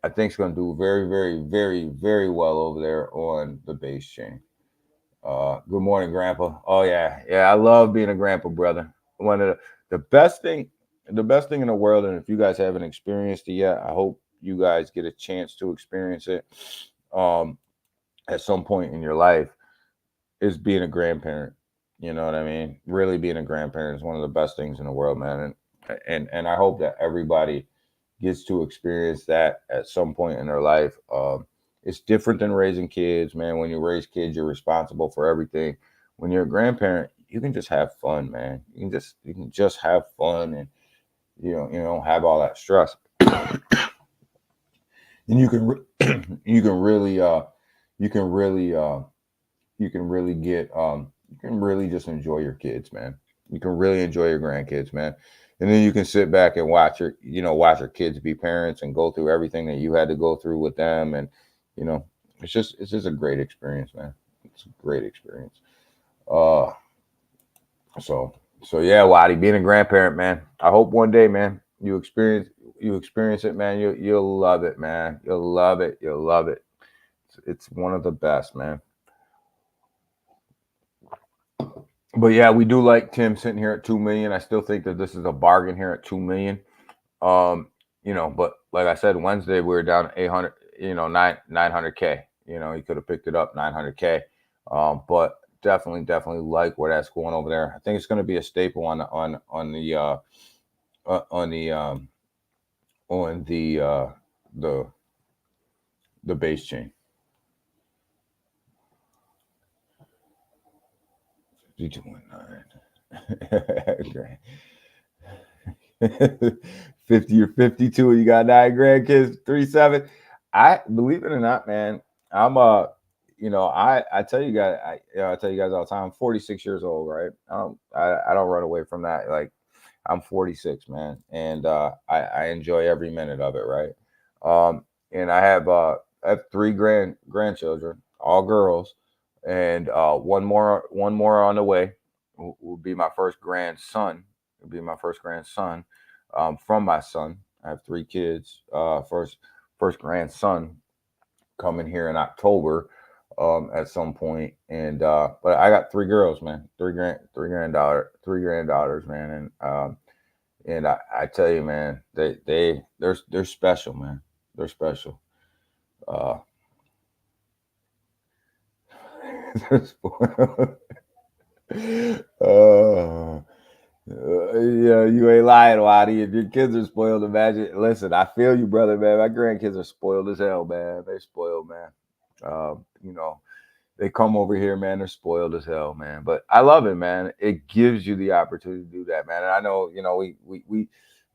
it's going to do very, very, very, very well over there on the base chain. Good morning, Grandpa. Oh yeah, I love being a grandpa, brother. One of the best thing in the world. And if you guys haven't experienced it yet, I hope you guys get a chance to experience it at some point in your life, is being a grandparent. You know what I mean? Really being a grandparent is one of the best things in the world, man. And I hope that everybody gets to experience that at some point in their life. It's different than raising kids, man. When you raise kids, you're responsible for everything. When you're a grandparent, you can just have fun, man. You can just have fun, and you don't have all that stress. And you can really just enjoy your kids, man. You can really enjoy your grandkids, man. And then you can sit back and watch watch your kids be parents and go through everything that you had to go through with them. And, it's just a great experience, man. It's a great experience. Uh, so, so yeah, Waddy, being a grandparent, man, I hope one day, man, you experience it, man. You'll love it, man. You'll love it. You'll love it. It's one of the best, man. But yeah, we do like Tim sitting here at 2 million. I still think that this is a bargain here at 2 million. But like I said, Wednesday we were down 800, 900K. He could have picked it up 900K. But definitely like where that's going over there. I think it's going to be a staple on the base chain. 52.9. 50 or 52, you got 9 grandkids, 3-7. I believe it or not, man, I'm I tell you guys, I tell you guys all the time, I'm 46 years old, right? I don't run away from that. Like, I'm 46, man, and I enjoy every minute of it, right? And I have 3 grandchildren, all girls, and one more on the way. Will be my first grandson. Will be my first grandson from my son. I have 3 kids. First grandson coming here in October at some point. And but I got 3 girls, man. Three granddaughters, man. And I tell you, man, they're special, man. They're special. They're spoiled. Yeah, you ain't lying, Waddy. If your kids are spoiled, imagine. Listen, I feel you, brother, man. My grandkids are spoiled as hell, man. They're spoiled, man. Um, you know, they come over here, man. They're spoiled as hell, man. But I love it, man. It gives you the opportunity to do that, man. And I know,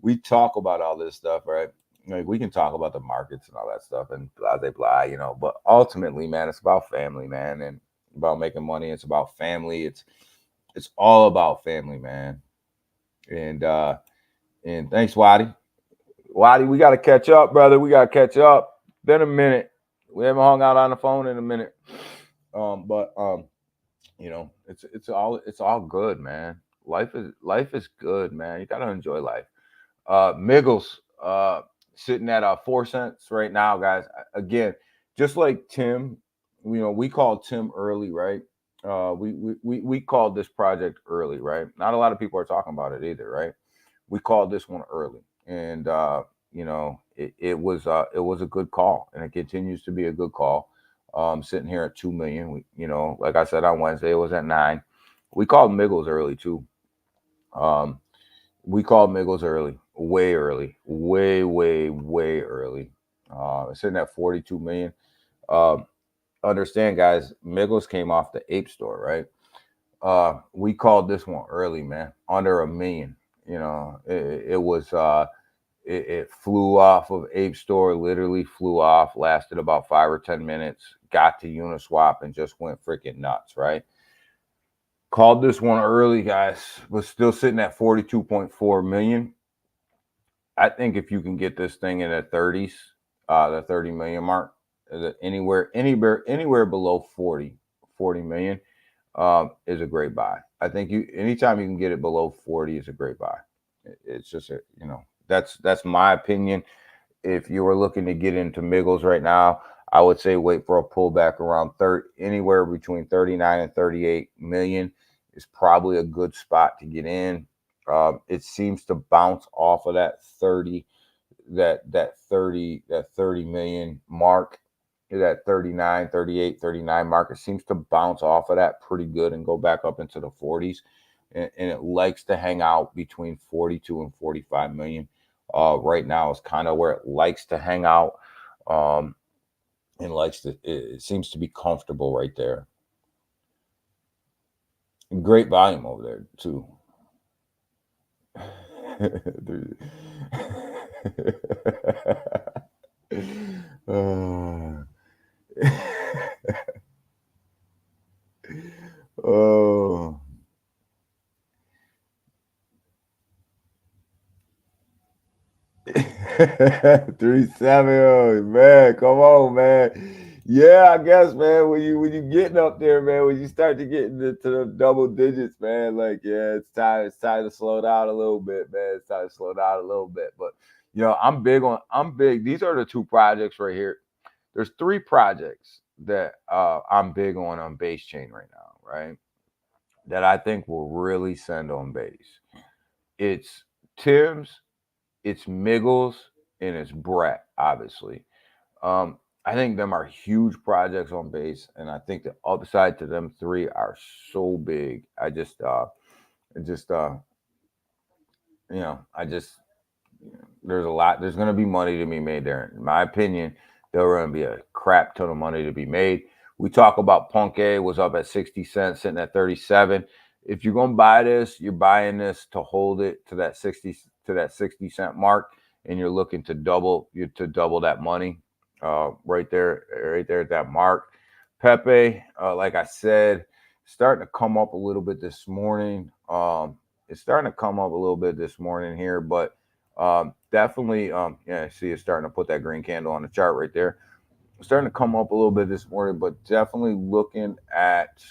we talk about all this stuff, right? Like, we can talk about the markets and all that stuff and blah blah blah. But ultimately, man, it's about family, man, and about making money. It's about family. It's all about family, man. And thanks, Waddy. Waddy, we got to catch up, brother. We got to catch up. Been a minute. We haven't hung out on the phone in a minute. But it's all good, man. Life is good, man. You gotta enjoy life. Miggles, sitting at 4 cents right now, guys. Again, just like Tim, we called Tim early, right? We called this project early, right? Not a lot of people are talking about it either, right? We called this one early, and it was a good call, and it continues to be a good call. Sitting here at 2 million, like I said on Wednesday, it was at 9. We called Miggles early too. We called Miggles early, way early, way early. Sitting at 42 million. Understand, guys, Miggles came off the Ape Store, right? We called this one early, man, under 1 million. It was it flew off of Ape Store, literally flew off, lasted about 5 or 10 minutes, got to Uniswap, and just went freaking nuts, right? Called this one early, guys, was still sitting at 42.4 million. I think if you can get this thing in the 30s, the 30 million mark, anywhere below 40 million is a great buy. I think anytime you can get it below 40 is a great buy. It's just that's my opinion. If you were looking to get into Miggles right now, I would say wait for a pullback around anywhere between 39 and 38 million is probably a good spot to get in. It seems to bounce off of that 30 million mark, that 39, 38, 39 mark. It seems to bounce off of that pretty good and go back up into the 40s. And it likes to hang out between 42 and 45 million. Right now is kind of where it likes to hang out. And it seems to be comfortable right there. And great volume over there too. Oh, 370, man. Come on, man. Yeah, I guess, man. When you getting up there, man, when you start to get into the double digits, man, like yeah, it's time to slow down a little bit, man. It's time to slow down a little bit. But I'm big. These are the two projects right here. There's three projects that I'm big on base chain right now, right? That I think will really send on base. It's Tim's, it's Miggles, and it's Brett, obviously. I think them are huge projects on base, and I think the upside to them three are so big. Just I just there's a lot. There's going to be money to be made there. In my opinion, there's going to be a crap ton of money to be made. We talk about Punk A was up at 60 cents, sitting at 37. If you're going to buy this, you're buying this to hold it to that 60 cent mark, and you're looking to double that money, right there at that mark. Pepe, like I said, starting to come up a little bit this morning. It's starting to come up a little bit this morning here, but definitely, yeah, I see it's starting to put that green candle on the chart right there. Starting to come up a little bit this morning, but definitely looking at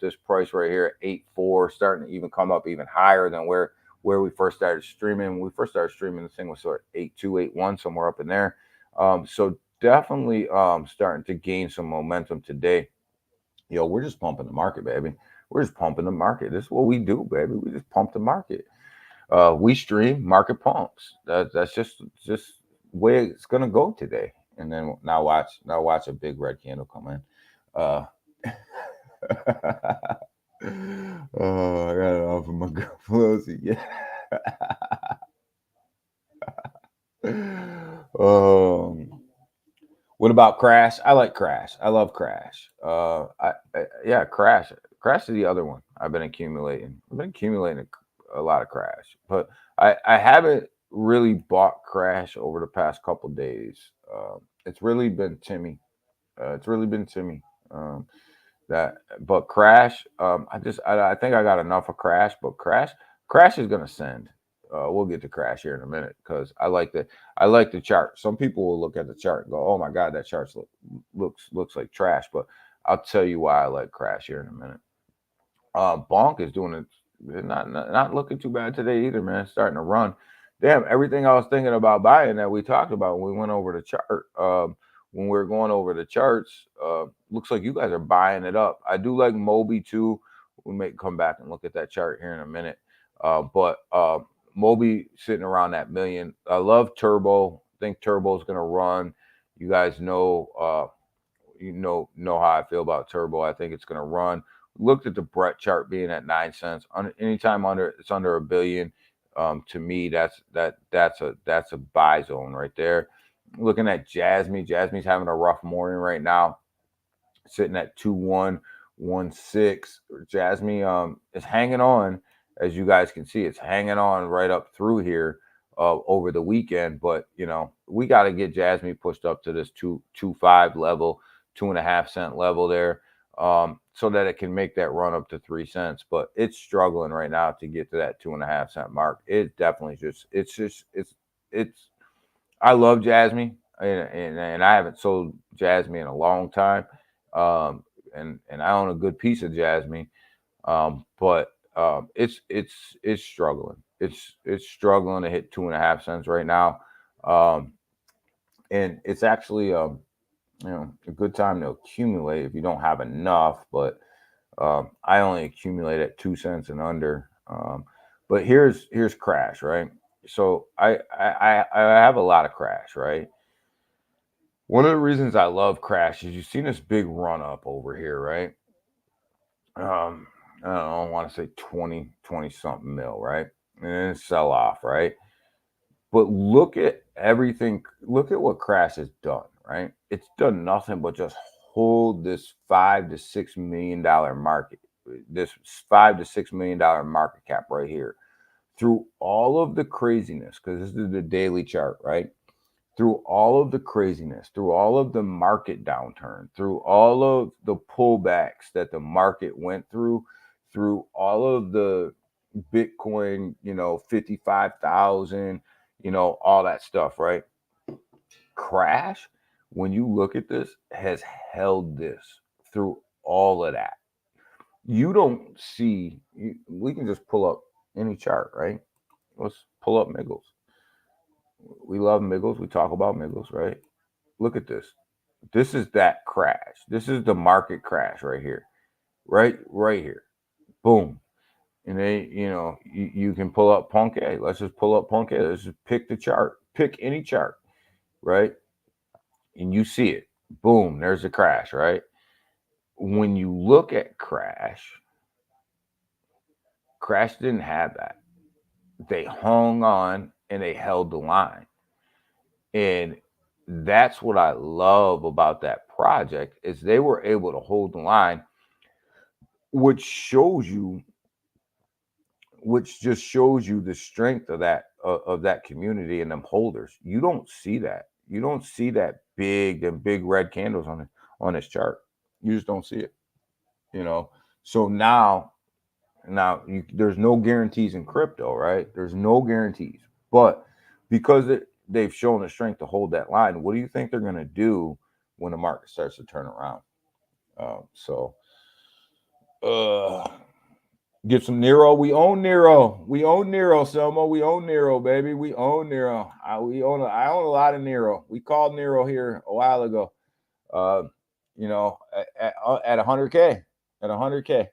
this price right here, 8.4, starting to even come up even higher than where we first started streaming. When we first started streaming, this thing was sort of 8.2, 8.1, somewhere up in there. So definitely starting to gain some momentum today. We're just pumping the market, baby. We're just pumping the market. This is what we do, baby. We just pump the market. We stream market pumps. That's just way it's gonna go today. And then now watch a big red candle come in. Uh, oh, I got it off of my girl Pelosi. Yeah. um, what about Crash? I like Crash. I love Crash. Yeah, Crash. Crash is the other one I've been accumulating. I've been accumulating a lot of Crash, but I haven't really bought Crash over the past couple days. It's really been Timmy. It's really been Timmy. That but Crash. I think I got enough of Crash, but Crash is gonna send. We'll get to Crash here in a minute because I like the chart. Some people will look at the chart and go, "Oh my God, that chart looks like trash." But I'll tell you why I like Crash here in a minute. Bonk is doing it, not looking too bad today either, man. Starting to run. Damn, everything I was thinking about buying that we talked about when we went over the chart. When we were going over the charts, looks like you guys are buying it up. I do like Moby too. We may come back and look at that chart here in a minute. But Moby sitting around that million. I love Turbo. I think Turbo is going to run. You guys know how I feel about Turbo. I think it's going to run. Looked at the Brett chart being at 9 cents. Anytime it's under a billion, to me that's a buy zone right there. Looking at Jasmine. Jasmine's having a rough morning right now, sitting at 2116. Jasmine is hanging on, as you guys can see. It's hanging on right up through here over the weekend, but we got to get Jasmine pushed up to this 2.25 level, 2.5 cent level there, so that it can make that run up to 3 cents. But it's struggling right now to get to that 2.5 cent mark. It definitely it's I love Jasmine, and I haven't sold Jasmine in a long time, and I own a good piece of Jasmine, but it's struggling. It's struggling to hit 2.5 cents right now, um, and it's actually a good time to accumulate if you don't have enough. But I only accumulate at 2 cents and under. But here's Crash, right? So I have a lot of Crash, right? One of the reasons I love Crash is you've seen this big run up over here, right? I don't know, I want to say 20 something mil, right? And then sell off, right? But look at everything. Look at what Crash has done, right? It's done nothing but just hold this $5 to $6 million market, this $5 to $6 million market cap right here through all of the craziness, because this is the daily chart, right? Through all of the craziness, through all of the market downturn, through all of the pullbacks that the market went through all of the Bitcoin, 55,000, all that stuff, right? Crash, when you look at this, has held this through all of that. You don't see, we can just pull up any chart, right? Let's pull up Miggles. We love Miggles. We talk about Miggles, right? Look at this. This is that crash. This is the market crash right here. Right here. Boom. And you can pull up Punk A. Let's just pull up Punk A. Let's just pick the chart. Pick any chart, right? And you see it. Boom. There's the crash, right? When you look at Crash didn't have that. They hung on and they held the line. And that's what I love about that project is they were able to hold the line, which just shows you the strength of that community and them holders. You don't see that. You don't see them big red candles on this chart. You just don't see it. So now there's no guarantees in crypto, right? There's no guarantees, but because they've shown the strength to hold that line, what do you think they're going to do when the market starts to turn around? Get some Nero. We own Nero. Selma. We own Nero, baby. We own Nero. I own a lot of Nero. We called Nero here a while ago. At 100K. At 100K.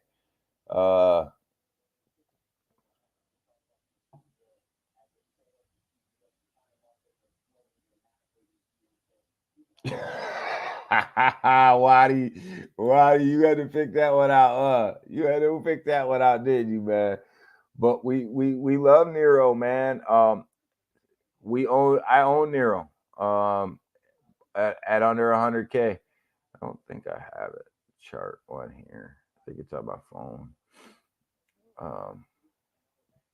Why do you had to pick that one out? You had to pick that one out, did you, man? But we love Nero, man. I own Nero. At under 100K. I don't think I have a chart on here. I think it's on my phone.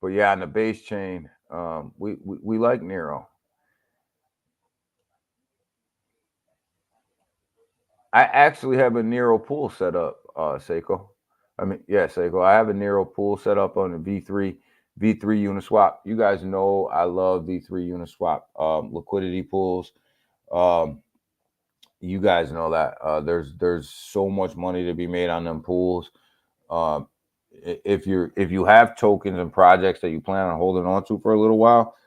But yeah, on the base chain, we like Nero. I actually have a Nero pool set up, Seiko. Seiko. I have a Nero pool set up on the V3 Uniswap. You guys know I love V3 Uniswap liquidity pools. You guys know that there's so much money to be made on them pools. If you have tokens and projects that you plan on holding on to for a little while,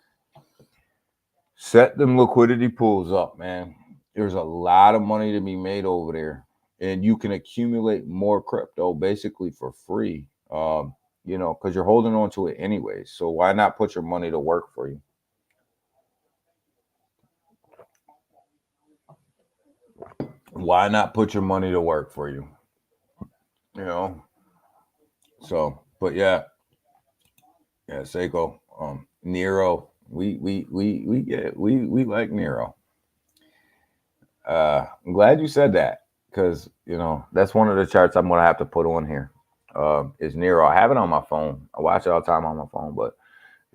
set them liquidity pools up, man. There's a lot of money to be made over there, and you can accumulate more crypto basically for free. Because you're holding on to it anyways. So why not put your money to work for you? Why not put your money to work for you? So, but yeah, Seiko, Nero, we like Nero. I'm glad you said that because that's one of the charts I'm gonna have to put on here. Is Nero? I have it on my phone. I watch it all the time on my phone, but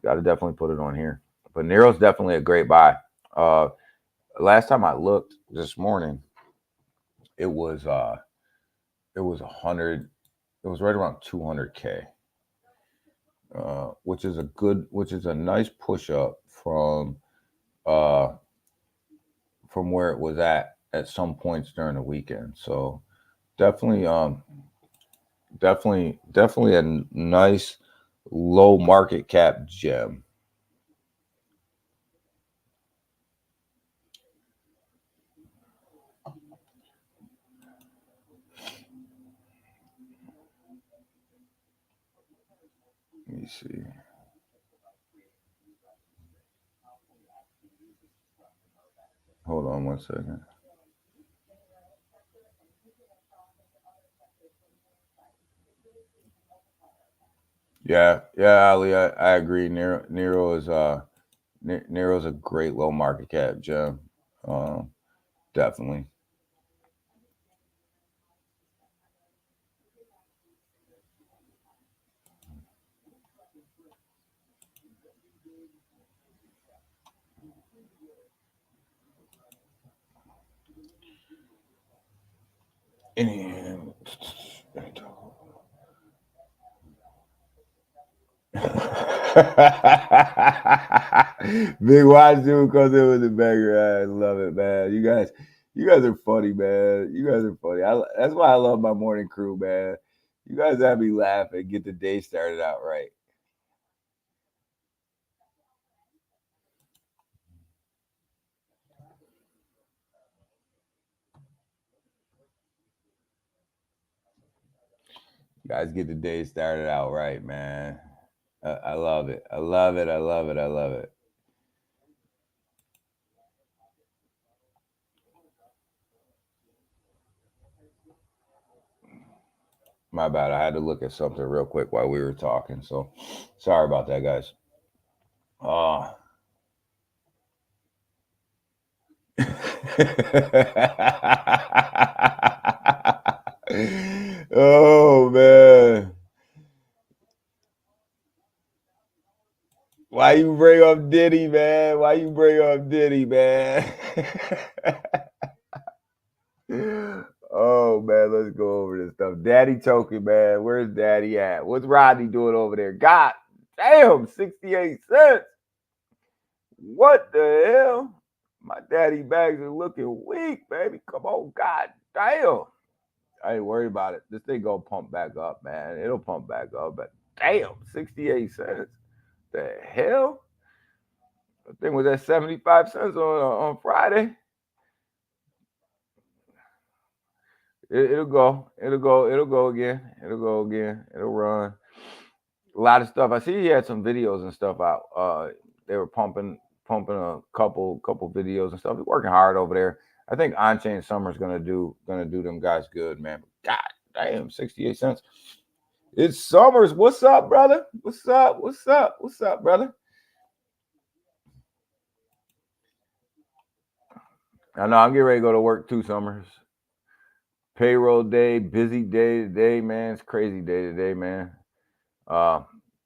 got to definitely put it on here. But Nero's definitely a great buy. Last time I looked this morning, it was 100. It was right around 200K, which is a nice push up from where it was at some points during the weekend. So definitely a nice low market cap gem. Let me see. Hold on one second. Yeah, Ali, I agree. Nero is Nero's a great low market cap gem. Definitely. Big watch dude comes in with the banger. I love it, man. You guys are funny, man. You guys are funny. That's why I love my morning crew, man. You guys have me laugh and get the day started out right. You guys get the day started out right, man. I love it. I love it. I love it. I love it. My bad. I had to look at something real quick while we were talking. So sorry about that, guys. Uh oh man. Why you bring up Diddy, man? Why you bring up Diddy, man? Oh man, let's go over this stuff. Daddy choking, man. Where's Daddy at? What's Rodney doing over there? God damn, 68 cents. What the hell? My daddy bags are looking weak, baby. Come on, God damn. I ain't worried about it. This thing gonna pump back up, man. It'll pump back up, but damn, 68 cents. The hell? The thing was at 75 cents on Friday. It'll go. It'll go. It'll go again. It'll go again. It'll run. A lot of stuff. I see he had some videos and stuff out. They were pumping a couple videos and stuff. He's working hard over there. I think On-Chain Summer's gonna do them guys good, man. God damn, 68 cents. It's Summers. What's up, brother? What's up? What's up? What's up, brother? I know I'm getting ready to go to work too, Summers. Payroll day, busy day today, man. It's crazy day today, man.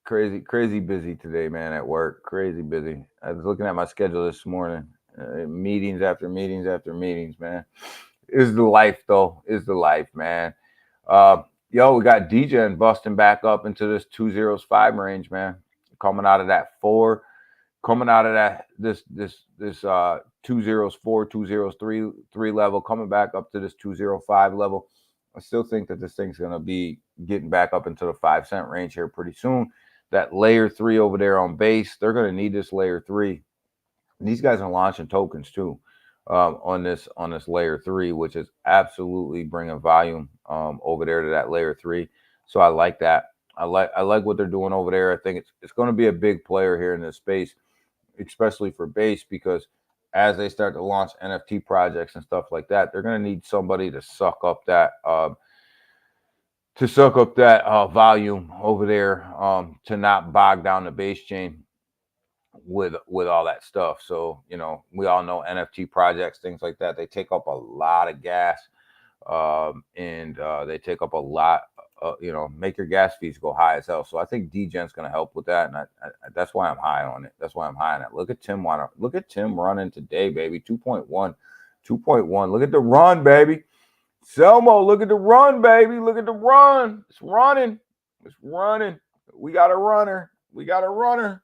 Crazy busy today, man, at work. Crazy busy. I was looking at my schedule this morning. Meetings after meetings after meetings, man. Is the life, though. Is the life, man. Yo, we got DJing busting back up into this 205 range, man. Coming out of that 4, coming out of that this 204, 203 level, coming back up to this 205 level. I still think that this thing's gonna be getting back up into the 5 cent range here pretty soon. That layer 3 over there on base, they're gonna need this layer 3. And these guys are launching tokens too on this layer 3, which is absolutely bringing volume over there to that layer 3. So I like that. I like what they're doing over there. I think it's going to be a big player here in this space, especially for base, because as they start to launch NFT projects and stuff like that, they're going to need somebody to suck up that volume over there to not bog down the base chain with all that stuff. So we all know NFT projects, things like that, they take up a lot of gas, and they take up a lot. Make your gas fees go high as hell. So I think DGen's going to help with that, and I that's why I'm high on it. That's why I'm high on it. Look at Tim running today, baby. 2.1, 2.1. Look at the run, baby. Selmo, look at the run, baby. Look at the run. It's running. It's running. We got a runner. We got a runner.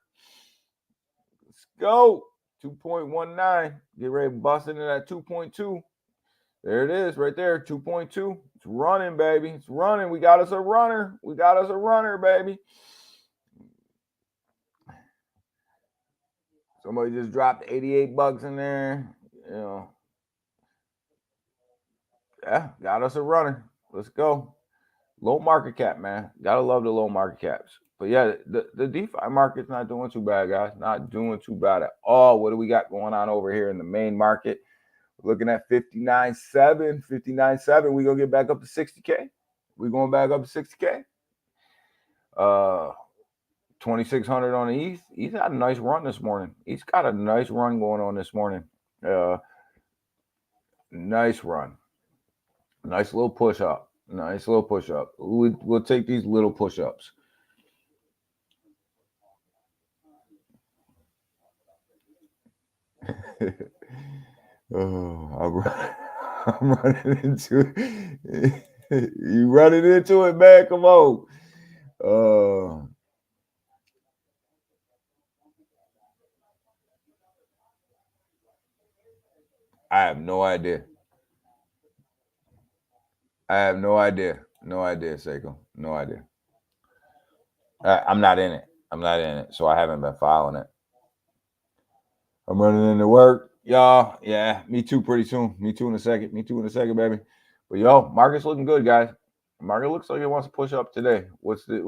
Let's go. 2.19. Get ready to bust into that 2.2. There it is right there, 2.2. It's running, baby. It's running. We got us a runner. We got us a runner, baby. Somebody just dropped $88 in there. Yeah, got us a runner. Let's go. Low market cap, man. Gotta love the low market caps. But yeah, the DeFi market's not doing too bad, guys. Not doing too bad at all. What do we got going on over here in the main market? Looking at 59.7, 59.7. We gonna get back up to 60K. We going back up to 60K. 2,600 on the East. He's had a nice run this morning. He's got a nice run going on this morning. Nice run. Nice little push up. Nice little push up. We'll take these little push ups. Oh, I'm running into it. You running into it, man. Come on. I have no idea. I have no idea. No idea, Seiko. No idea. I'm not in it. I'm not in it, so I haven't been following it. I'm running into work, y'all. Yeah, me too. Pretty soon. Me too in a second. Me too in a second, baby. But yo, market's looking good, guys. Market looks like it wants to push up today. What's the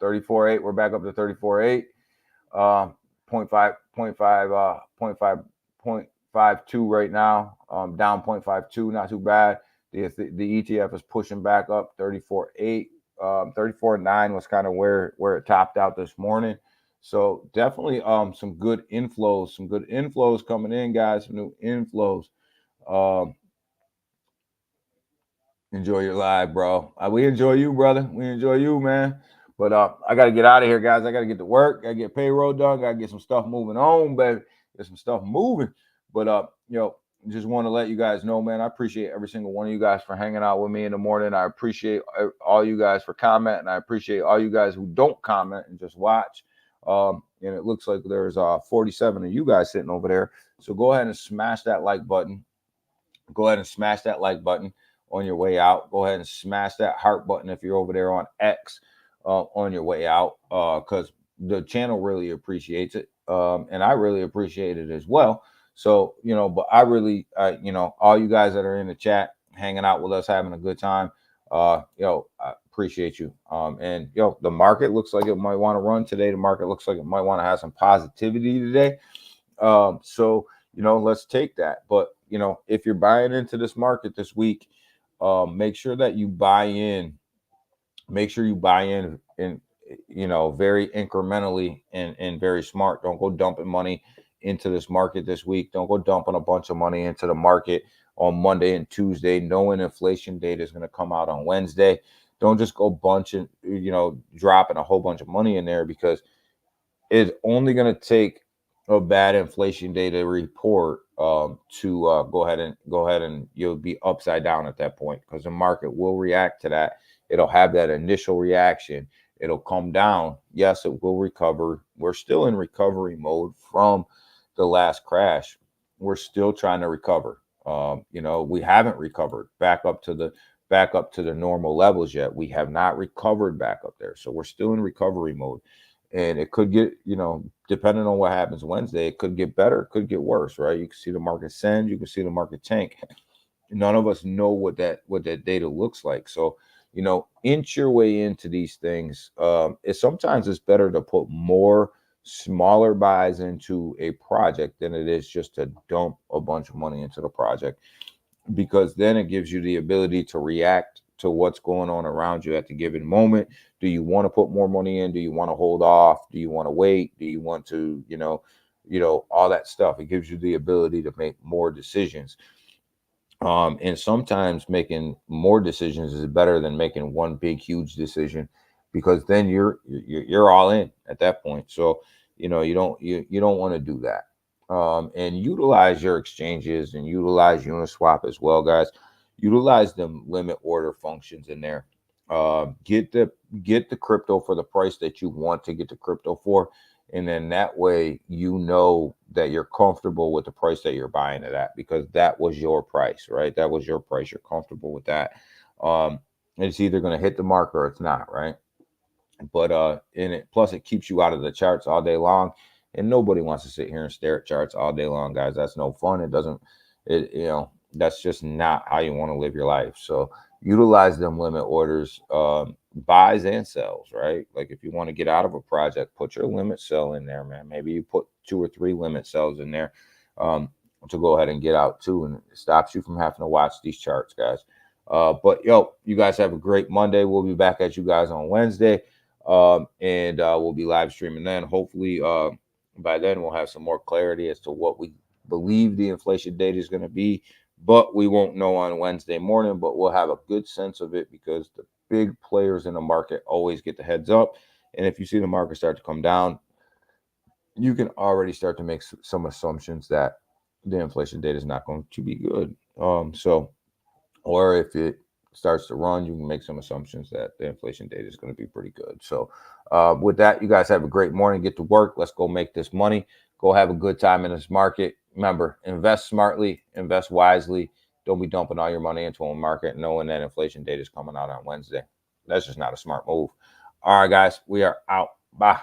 34.8? We're back up to 34.8. Point five, point five, point five, 0.52 right now. Down 0.52, not too bad. The ETF is pushing back up 34.8. 34.9 was kind of where it topped out this morning. So definitely some good inflows coming in, guys. Some new inflows. Um, Enjoy your live, bro. We enjoy you, brother. We enjoy you, man. But I got to get out of here, guys. I got to get to work. Got to get payroll done. Got to get some stuff moving on, baby. Get some stuff moving. But just want to let you guys know, man. I appreciate every single one of you guys for hanging out with me in the morning. I appreciate all you guys for commenting. I appreciate all you guys who don't comment and just watch. And it looks like there's 47 of you guys sitting over there. So go ahead and smash that like button. Go ahead and smash that like button on your way out. Go ahead and smash that heart button if you're over there on X on your way out, because the channel really appreciates it, and I really appreciate it as well. So but I really, all you guys that are in the chat, hanging out with us, having a good time, I appreciate you. And the market looks like it might want to run today. The market looks like it might want to have some positivity today. So let's take that. But if you're buying into this market this week, make sure that you buy in. Make sure you buy in very incrementally and very smart. Don't go dumping money into this market this week. Don't go dumping a bunch of money into the market on Monday and Tuesday, knowing inflation data is going to come out on Wednesday. Don't just go bunching, dropping a whole bunch of money in there, because it's only going to take a bad inflation data report to go ahead and you'll be upside down at that point, because the market will react to that. It'll have that initial reaction. It'll come down. Yes, it will recover. We're still in recovery mode from the last crash. We're still trying to recover. We haven't recovered back up to the normal levels yet. We have not recovered back up there. So we're still in recovery mode. And it could get, depending on what happens Wednesday, it could get better, it could get worse, right? You can see the market send, you can see the market tank. None of us know what that data looks like. So, inch your way into these things. Sometimes it's better to put more smaller buys into a project than it is just to dump a bunch of money into the project, because then it gives you the ability to react to what's going on around you at the given moment. Do you want to put more money in? Do you want to hold off? Do you want to wait? Do you want to, all that stuff? It gives you the ability to make more decisions. And sometimes making more decisions is better than making one big, huge decision, because then you're all in at that point. So, you don't want to do that. And utilize your exchanges and utilize Uniswap as well, guys. Utilize them limit order functions in there. Get the crypto for the price that you want to get the crypto for, and then that way that you're comfortable with the price that you're buying it at, because that was your price, right? That was your price. You're comfortable with that. It's either going to hit the mark or it's not, right? But plus it keeps you out of the charts all day long, and nobody wants to sit here and stare at charts all day long, guys. That's no fun. That's just not how you want to live your life. So utilize them limit orders, buys and sells, right? Like if you want to get out of a project, put your limit sell in there, man. Maybe you put 2 or 3 limit sells in there to go ahead and get out too, and it stops you from having to watch these charts, guys. But you guys have a great Monday. We'll be back at you guys on Wednesday, and we'll be live streaming then. Hopefully by then we'll have some more clarity as to what we believe the inflation data is going to be, but we won't know on Wednesday morning. But we'll have a good sense of it, because the big players in the market always get the heads up. And if you see the market start to come down, you can already start to make some assumptions that the inflation data is not going to be good. Or if it starts to run, you can make some assumptions that the inflation data is going to be pretty good. So with that, you guys have a great morning. Get to work. Let's go make this money. Go have a good time in this market. remember, invest smartly, invest wisely. Don't be dumping all your money into a market knowing that inflation data is coming out on Wednesday. That's just not a smart move. All right, guys, we are out. Bye.